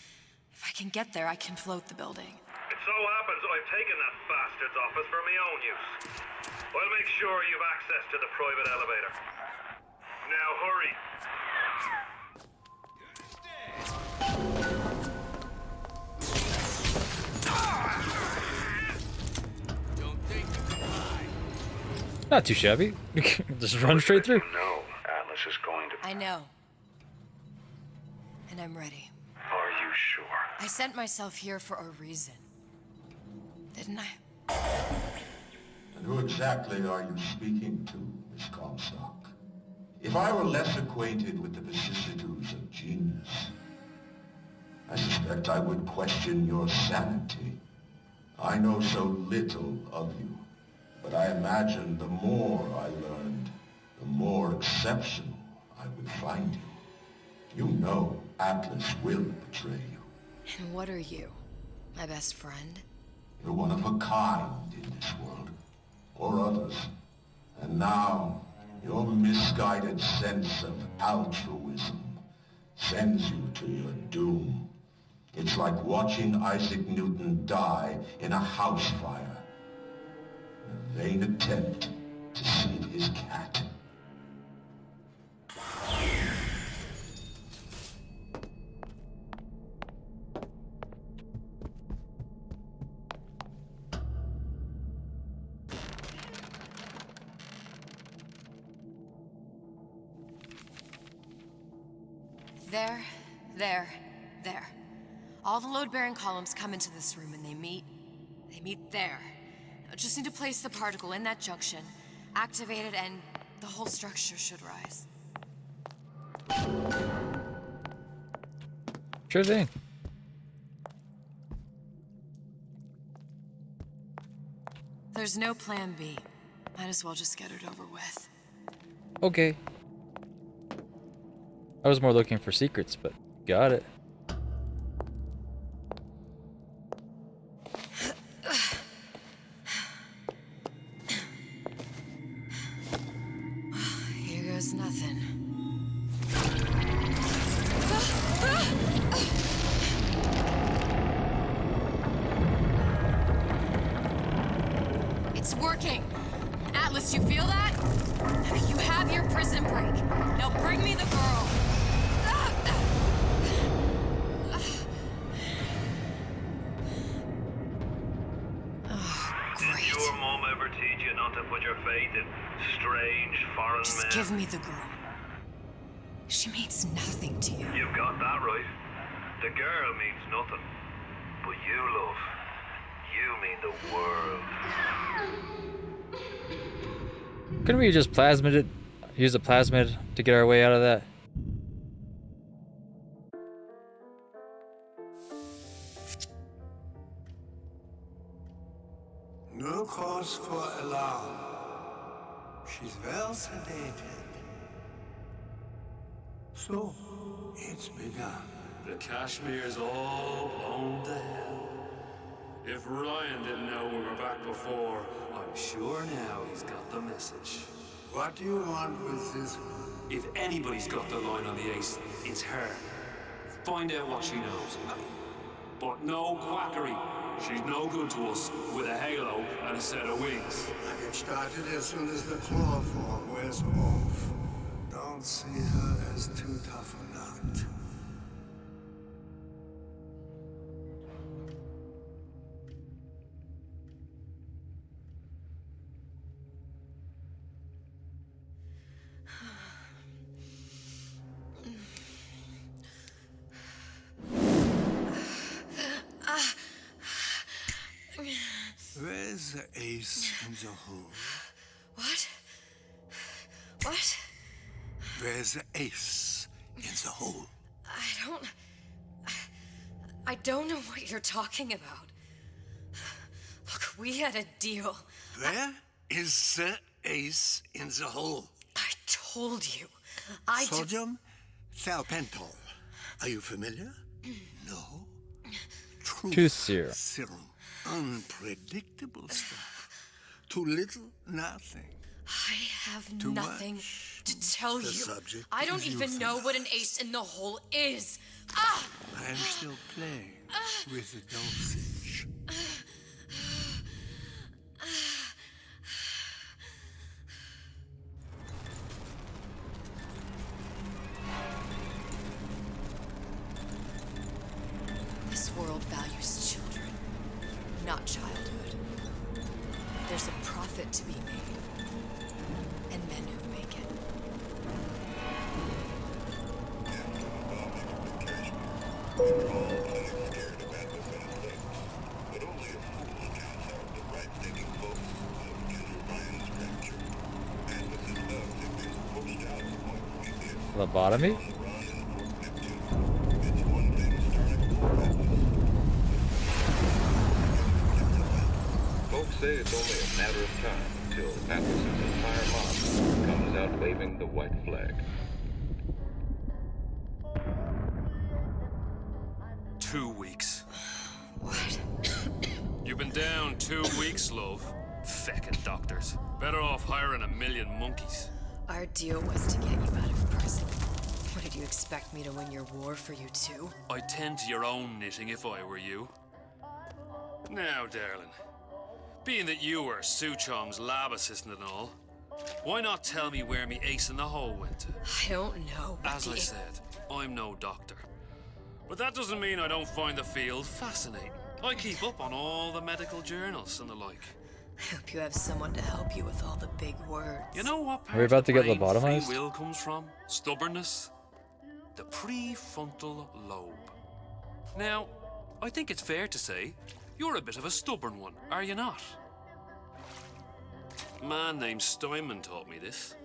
If I can get there, I can float the building. It so happens I've taken that bastard's office for my own use. I'll make sure you've access to the private elevator. Now hurry. Don't think you can hide. Not too shabby. Just run straight through. No, Atlas is going to. I know. And I'm ready. Are you sure? I sent myself here for a reason. Didn't I? And who exactly are you speaking to, Miss Comstock? If I were less acquainted with the vicissitudes of genius, I suspect I would question your sanity. I know so little of you, but I imagine the more I learned, the more exceptional I would find you. You know Atlas will betray you. And what are you? My best friend? You're one of a kind in this world, or others. And now, your misguided sense of altruism sends you to your doom. It's like watching Isaac Newton die in a house fire. A vain attempt to save his cat. There. All the load-bearing columns come into this room and they meet there. I just need to place the particle in that junction, activate it, and the whole structure should rise. Sure thing. There's no plan B. Might as well just get it over with. Okay. I was more looking for secrets, but got it. Here goes nothing. It's working! Atlas, you feel that? You have your prison break. Now bring me the girl. Did your mom ever teach you not to put your faith in strange foreign Just men? give me the girl. She means nothing to you. You've got that right. The girl means nothing. But you, love, you mean the world. Couldn't we just plasmid it? Use a plasmid to get our way out of that? No cause for alarm. She's well sedated. So, it's begun. The Kashmir's all blown to hell. If Ryan didn't know we were back before, I'm sure now he's got the message. What do you want with this one? If anybody's got the line on the ace, it's her. Find out what she knows. But no quackery. She's no good to us with a halo and a set of wings. I get started as soon as the chloroform wears off. Don't see her as too tough a nut. Where's the ace in the hole? What? What? Where's the ace in the hole? I don't know what you're talking about. Look, we had a deal. Where is the ace in the hole? I told you. Sodium thiopental. Are you familiar? No. Tooth serum. Serum. Unpredictable stuff. Too little, nothing. I have Too nothing much. to tell The you. subject I don't is even know what an ace in the hole is. Ah! I'm still playing with the dosage. This world values children, not childhood. There's a profit to be made, and men who make it. Lobotomy? Folks say it's only a matter of time till Atlas's entire mob comes out waving the white flag. 2 weeks. What? You've been down 2 weeks, love. Feckin' doctors. Better off hiring 1,000,000 monkeys. Our deal was to get you out of prison. What, did you expect me to win your war for you too? I'd tend to your own knitting if I were you. Now, darling, being that you were Su Chong's lab assistant and all, why not tell me where me ace in the hole went to? I don't know. As I said, I'm no doctor. But that doesn't mean I don't find the field fascinating. I keep up on all the medical journals and the like. I hope you have someone to help you with all the big words. You know what part Are we about to of the get brain lobotomized? free will comes from? Stubbornness? The prefrontal lobe. Now, I think it's fair to say you're a bit of a stubborn one, are you not? A man named Steinman taught me this.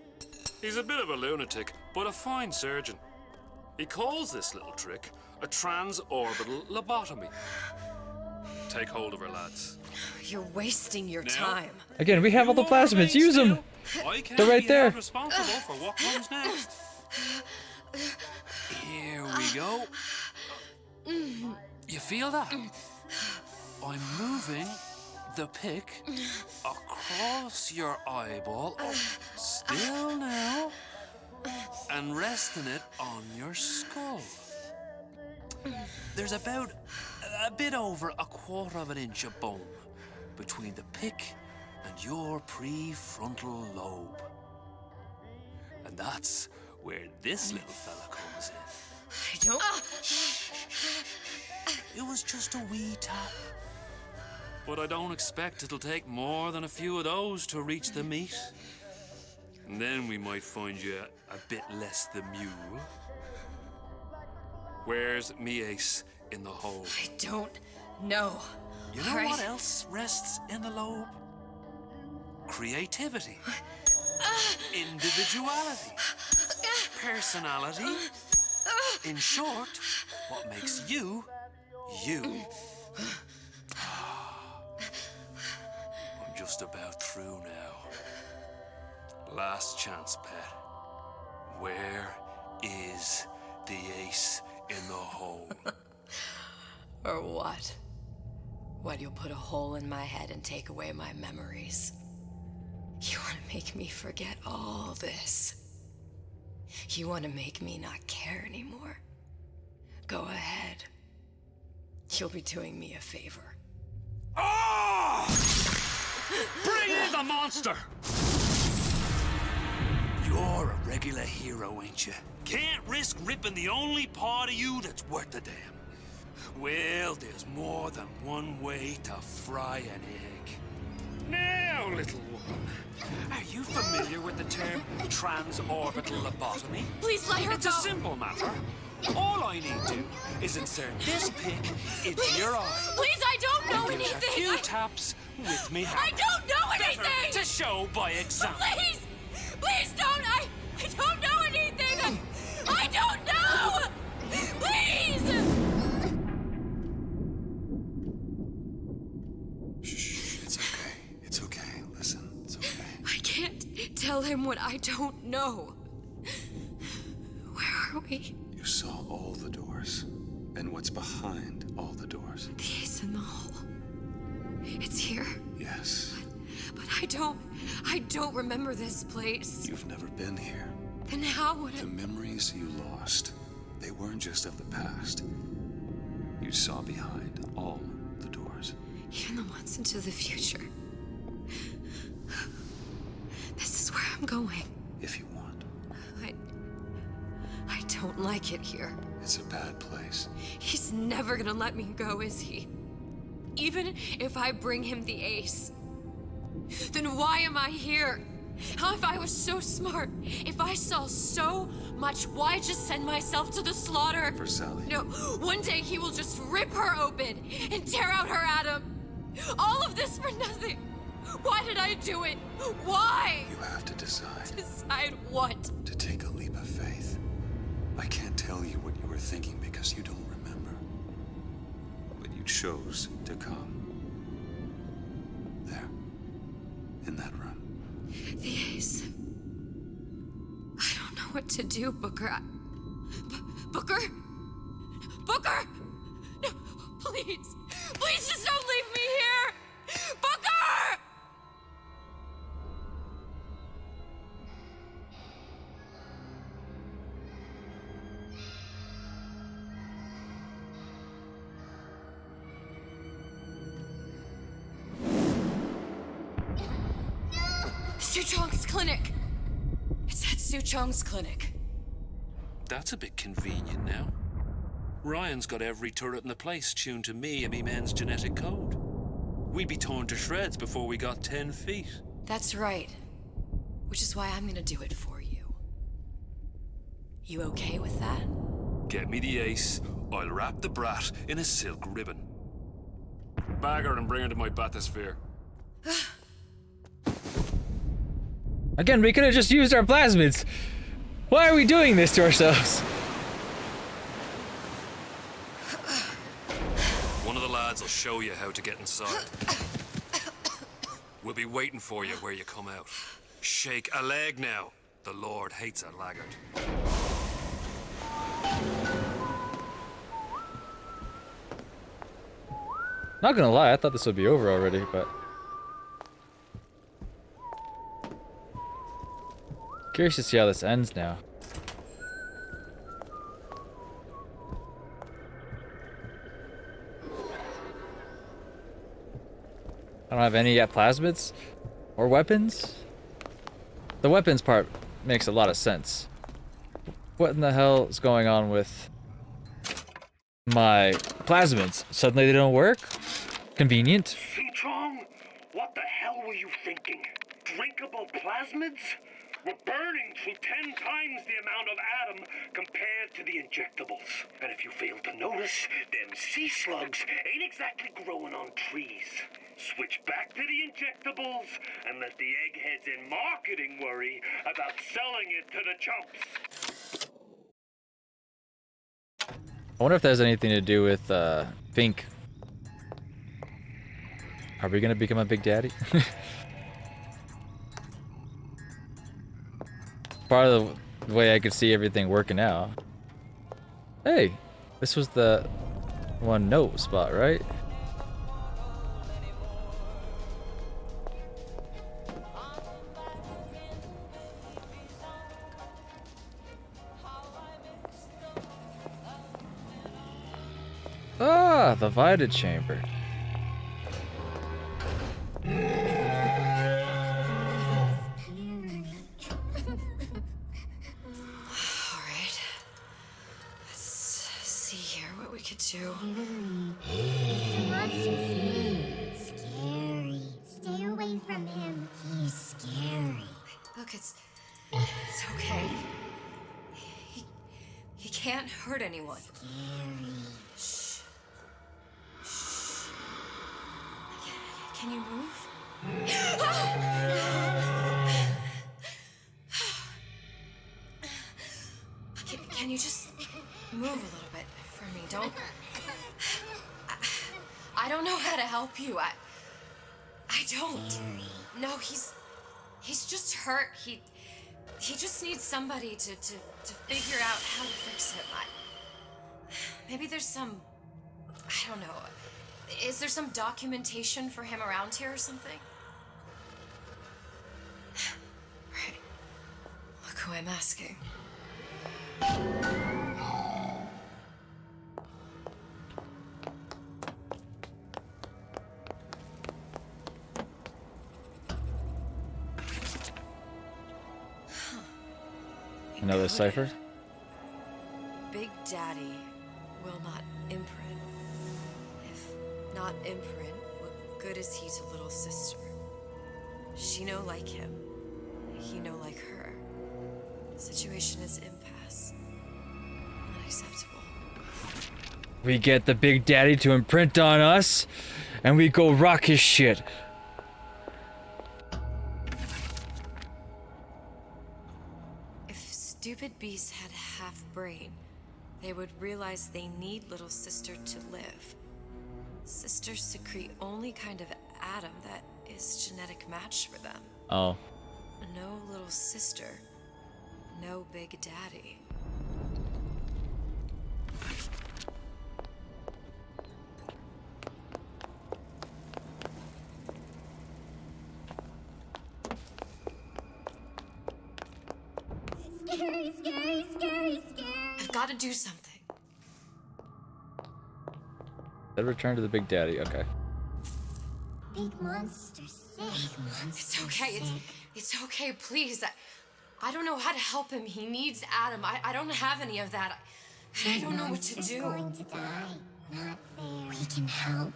He's a bit of a lunatic, but a fine surgeon. He calls this little trick a transorbital lobotomy. Take hold of her, lads. You're wasting your time. Again, we have all the plasmids. Use them. They're right there. Responsible for what comes next. Here we go. You feel that? I'm moving the pick across your eyeball, still now, and resting it on your skull. There's about a bit over 1/4 inch of bone between the pick and your prefrontal lobe. And that's where this little fella comes in. I don't... It was just a wee tap. But I don't expect it'll take more than a few of those to reach the meat. And then we might find you a bit less the mule. Where's me ace in the hole? I don't know. You know what else rests in the lobe? Creativity. Individuality. Personality. In short, what makes you, you. I'm just about through now. Last chance, pet. Where is the ace in the hole? Or what? What, you'll put a hole in my head and take away my memories? You want to make me forget all this? You want to make me not care anymore? Go ahead. You'll be doing me a favor. Ah! Bring in the monster! You're a regular hero, ain't you? Can't risk ripping the only part of you that's worth a damn. Well, there's more than one way to fry an egg. Now, little one, are you familiar with the term transorbital lobotomy? Please let her It's go. a simple matter. All I need to is insert this pick into your eye. Please, I don't know and give it anything. a few taps with me hammer. I don't know Better anything. to show by example. Please, please don't. I don't know anything. I don't know. Please. It's okay. It's okay. Listen, it's okay. I can't tell him what I don't know. Where are we? You saw all the doors. And what's behind all the doors? The ace in the hole. It's here. Yes. But I don't remember this place. You've never been here. Then how would The memories you lost, they weren't just of the past. You saw behind all the doors. Even the ones into the future. This is where I'm going. If you want. I don't like it here. It's a bad place. He's never gonna let me go, is he? Even if I bring him the ace. Then why am I here? How if I was so smart? If I saw so much, why just send myself to the slaughter? For Sally. No, one day he will just rip her open and tear out her atom. All of this for nothing. Why did I do it? Why? You have to decide. Decide what? To take a leap of faith. I can't tell you what you were thinking because you don't remember. But you chose to come. There. In that room. The ace. I don't know what to do, Booker. Booker? Booker! No, please. Please just don't leave me here! Suchong's clinic! It's at Suchong's clinic. That's a bit convenient now. Ryan's got every turret in the place tuned to me and me men's genetic code. We'd be torn to shreds before we got 10 feet. That's right. Which is why I'm gonna do it for you. You okay with that? Get me the ace, I'll wrap the brat in a silk ribbon. Bag her and bring her to my bathysphere. Again, we could have just used our plasmids. Why are we doing this to ourselves? One of the lads will show you how to get inside. We'll be waiting for you where you come out. Shake a leg now. The Lord hates a laggard. Not gonna lie, I thought this would be over already, but... Curious to see how this ends now. I don't have any yet plasmids or weapons. The weapons part makes a lot of sense. What in the hell is going on with my plasmids? Suddenly they don't work? Convenient. Suchong, what the hell were you thinking? Drinkable plasmids? We're burning through 10 times the amount of atom compared to the injectables. And if you fail to notice, them sea slugs ain't exactly growing on trees. Switch back to the injectables and let the eggheads in marketing worry about selling it to the chumps. I wonder if that has anything to do with Fink. Are we gonna become a big daddy? Part of the way I could see everything working out. Hey, this was the one note spot, right? Ah, the Vita chamber. Alright. Let's see here what we could do. Mr. Monster's scary. Stay away from him. He's scary. Look, it's okay. He can't hurt anyone. Scary. Shh. Shh. Can you move? Can you just move a little bit for me? Don't. I don't know how to help you. I don't. No, he's just hurt. He just needs somebody to figure out how to fix him. Maybe there's some, I don't know. Is there some documentation for him around here or something? Right. Look who I'm asking. Another cipher? Big Daddy will not imprint. If not imprint, what good is he to little sister? She no like him. He no like her. Situation is impasse. Unacceptable. We get the Big Daddy to imprint on us, and we go rock his shit. If stupid beasts had half brain, they would realize they need little sister to live. Sisters secrete only kind of atom that is genetic match for them. Oh. No little sister. No Big Daddy. Scary, scary, scary, scary. I've got to do something. Then return to the Big Daddy, okay. Big monster sick. It's okay. It's okay. Please. I don't know how to help him. He needs Adam. I don't have any of that. I don't know what to do. Going to die. Not fair. We can help.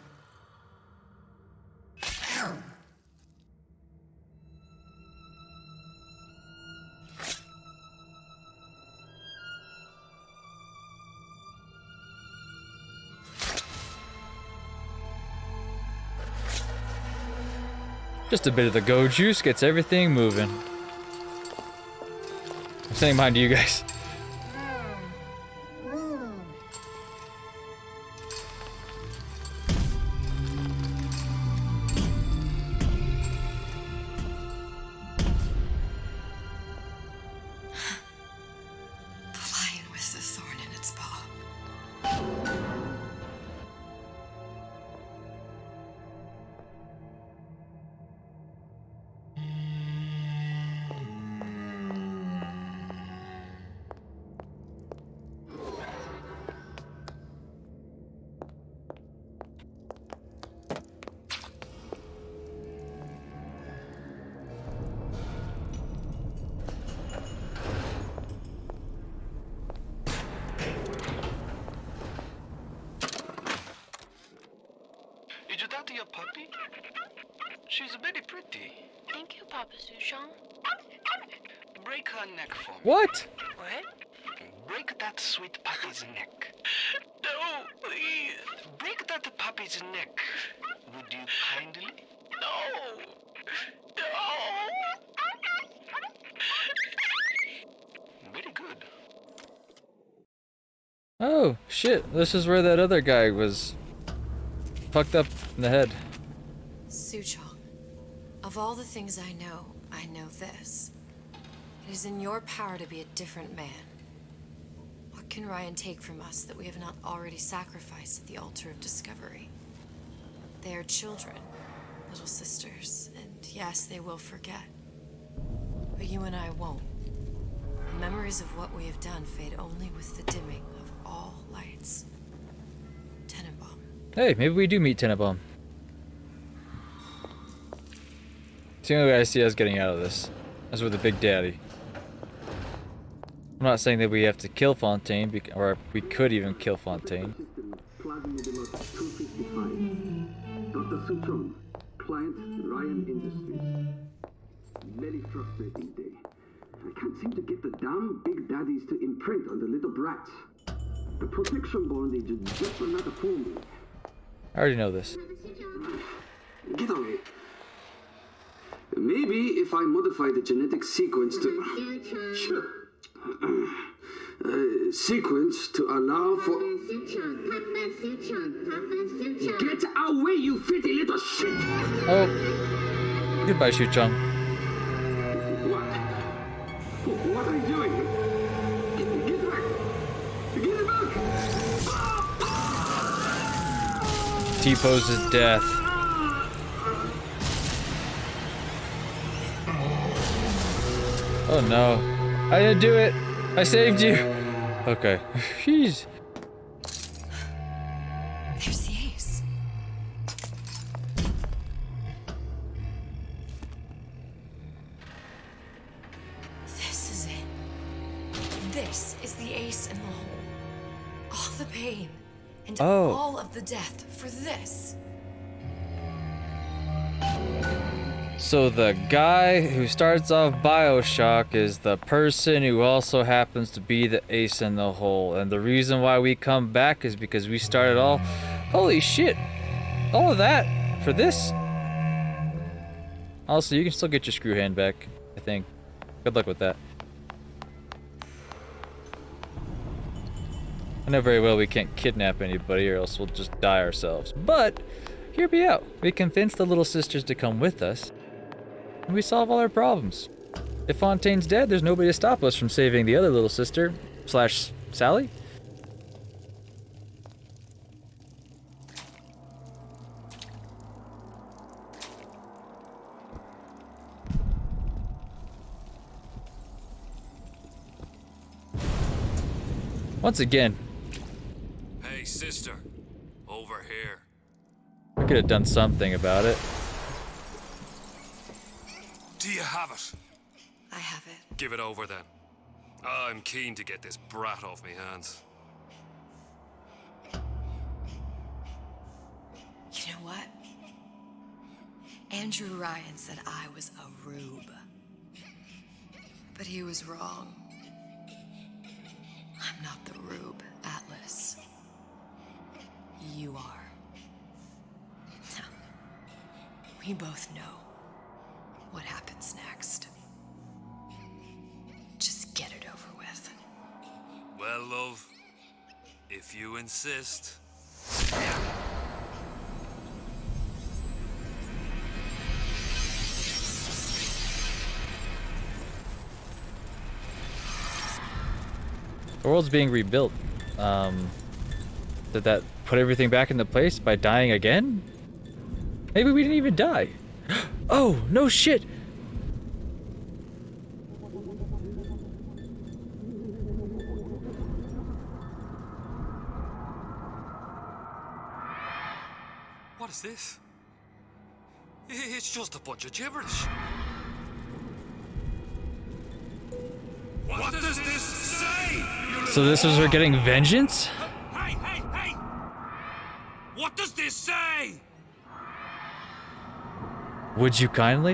Help. Just a bit of the go juice gets everything moving. I'm saying mine to you guys. Lion with the thorn in its paw. Did you talk to your puppy? She's very pretty. Thank you, Papa Sushong. Break her neck for me. What? What? Break that sweet puppy's neck. No, please. Break that puppy's neck. Would you kindly? No. No. Very good. Oh, shit. This is where that other guy was fucked up in the head. Suchong, of all the things I know this. It is in your power to be a different man. What can Ryan take from us that we have not already sacrificed at the altar of discovery? They are children, little sisters, and yes, they will forget. But you and I won't. The memories of what we have done fade only with the dimming of all lights. Tenenbaum. Hey, maybe we do meet Tenenbaum. It's the only way I see us getting out of this. As with the Big Daddy. I'm not saying that we have to kill Fontaine, or we could even kill Fontaine. Dr. Suchong, client Ryan Industries. Very frustrating day. I can't seem to get the damn Big Daddies to imprint on the little brats. The protection bondage is just another for me. I already know this. Get on it. Maybe if I modify the genetic sequence to... sequence to allow for... Get away, you filthy little shit! Oh. Goodbye, Shuchong. What are you doing? Get back! Get back! T-poses death. Oh no. I didn't do it! I saved you! Okay. Jeez. There's the ace. This is it. This is the ace in the hole. All the pain and all of the death for this. So the guy who starts off Bioshock is the person who also happens to be the ace in the hole. And the reason why we come back is because we started all... Holy shit! All of that for this? Also, you can still get your screw hand back, I think. Good luck with that. I know very well we can't kidnap anybody or else we'll just die ourselves. But, hear me out. We convince the little sisters to come with us. And we solve all our problems. If Fontaine's dead, there's nobody to stop us from saving the other little sister / Sally. Once again. Hey, sister. Over here. We could have done something about it. Do you have it? I have it. Give it over then. I'm keen to get this brat off me hands. You know what? Andrew Ryan said I was a rube. But he was wrong. I'm not the rube, Atlas. You are. Now, we both know what happens next. Just get it over with. Well, love, if you insist. The world's being rebuilt. Did that put everything back into place by dying again? Maybe we didn't even die. Oh, no shit! What is this? It's just a bunch of gibberish. What does this say? So this was her getting vengeance? Hey, hey, hey! What does this say? Would you kindly?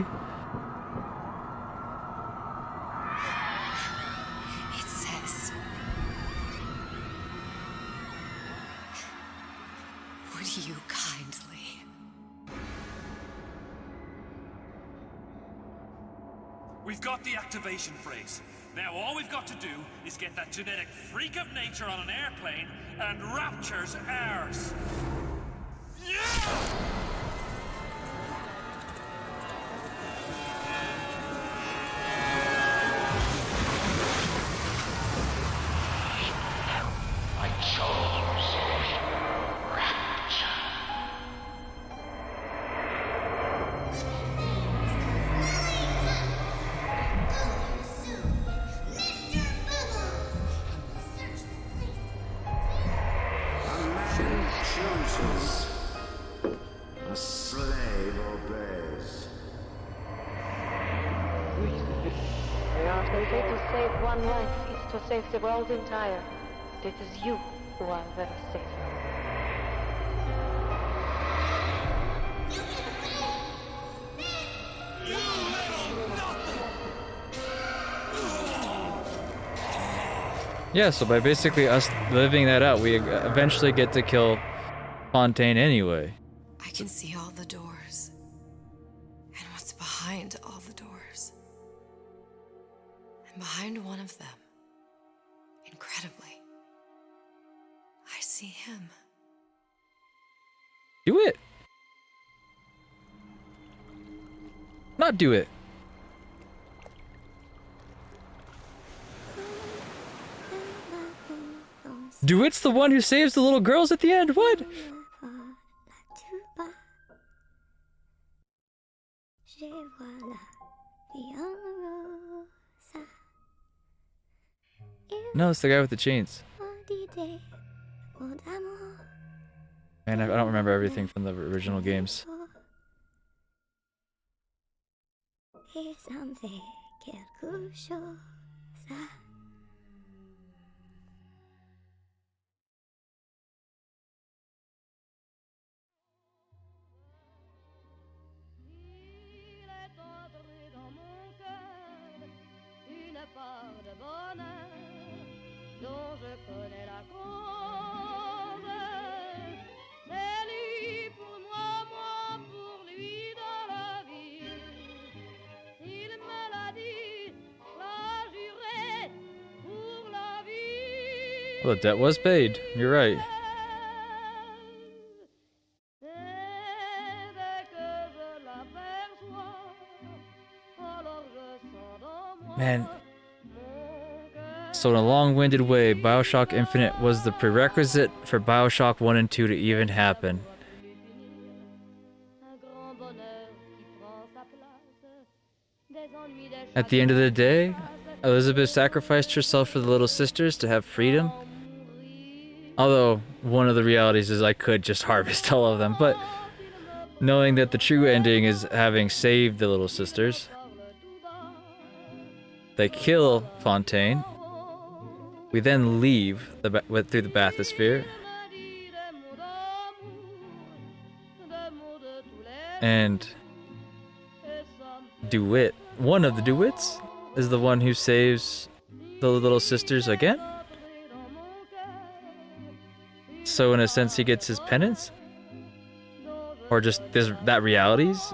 It says... Would you kindly? We've got the activation phrase. Now all we've got to do is get that genetic freak of nature on an airplane, and Rapture's ours. Yeah! I chose Rapture. Chooses. A slave obeys. They say to save one life is to save the world entire. It is you who are their savior. Yeah, so by basically us living that out, we eventually get to kill Fontaine anyway. I can see all the doors. And what's behind all the doors. And behind one of them, incredibly, I see him. Do it! Not do it. DeWitt's the one who saves the little girls at the end? What? No, it's the guy with the chains. Man, I don't remember everything from the original games. part de bonheur dont je connais la cause. C'est lui pour moi, moi pour lui dans la vie. S'il me l'a dit, l'a juré pour la vie. Well, the debt was paid. You're right. Man. So in a long-winded way, Bioshock Infinite was the prerequisite for Bioshock 1 and 2 to even happen. At the end of the day, Elizabeth sacrificed herself for the little sisters to have freedom. Although, one of the realities is I could just harvest all of them, but knowing that the true ending is having saved the little sisters, They kill Fontaine. We then leave through the bathysphere. And DeWitt, one of the DeWitts, is the one who saves the little sisters again. So in a sense, he gets his penance, or just this realities.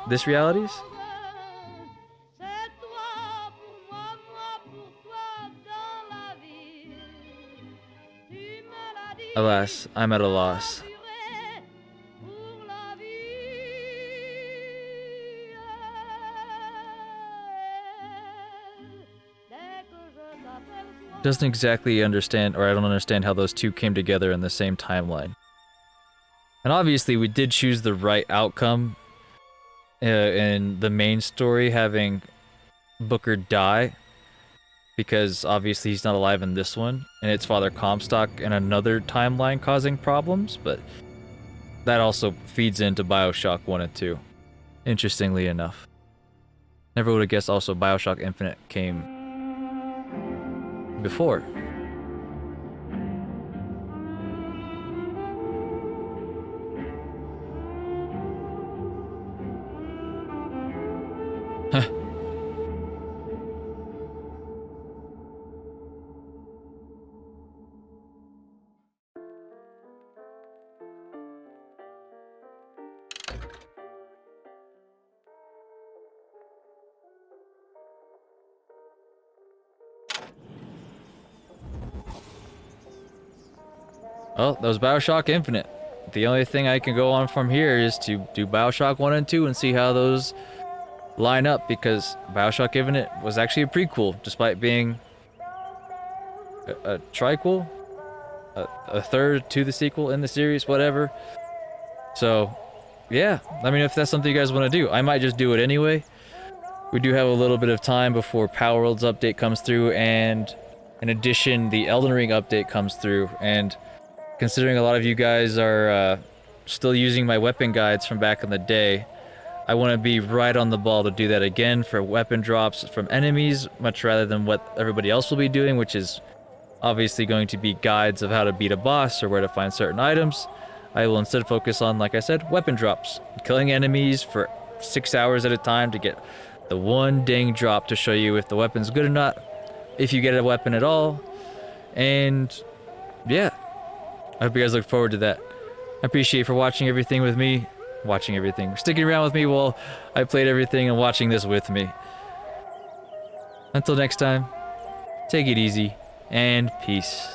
Alas, I'm at a loss. Doesn't exactly understand, or I don't understand how those two came together in the same timeline. And obviously we did choose the right outcome in the main story, having Booker die, because obviously he's not alive in this one, and it's Father Comstock in another timeline causing problems, but that also feeds into Bioshock 1 and 2, interestingly enough. Never would have guessed also Bioshock Infinite came before. Well, that was Bioshock Infinite. The only thing I can go on from here is to do Bioshock 1 and 2 and see how those line up, because Bioshock Infinite was actually a prequel, despite being a triquel, a third to the sequel in the series, whatever. So, yeah, I mean, if that's something you guys want to do, I might just do it anyway. We do have a little bit of time before Power Worlds update comes through, and in addition, the Elden Ring update comes through, and considering a lot of you guys are still using my weapon guides from back in the day, I want to be right on the ball to do that again for weapon drops from enemies, much rather than what everybody else will be doing, which is obviously going to be guides of how to beat a boss or where to find certain items. I will instead focus on, like I said, weapon drops. Killing enemies for 6 hours at a time to get the one dang drop to show you if the weapon's good or not, if you get a weapon at all. And yeah, I hope you guys look forward to that. I appreciate you for watching everything with me. Sticking around with me while I played everything and watching this with me. Until next time, take it easy, and peace.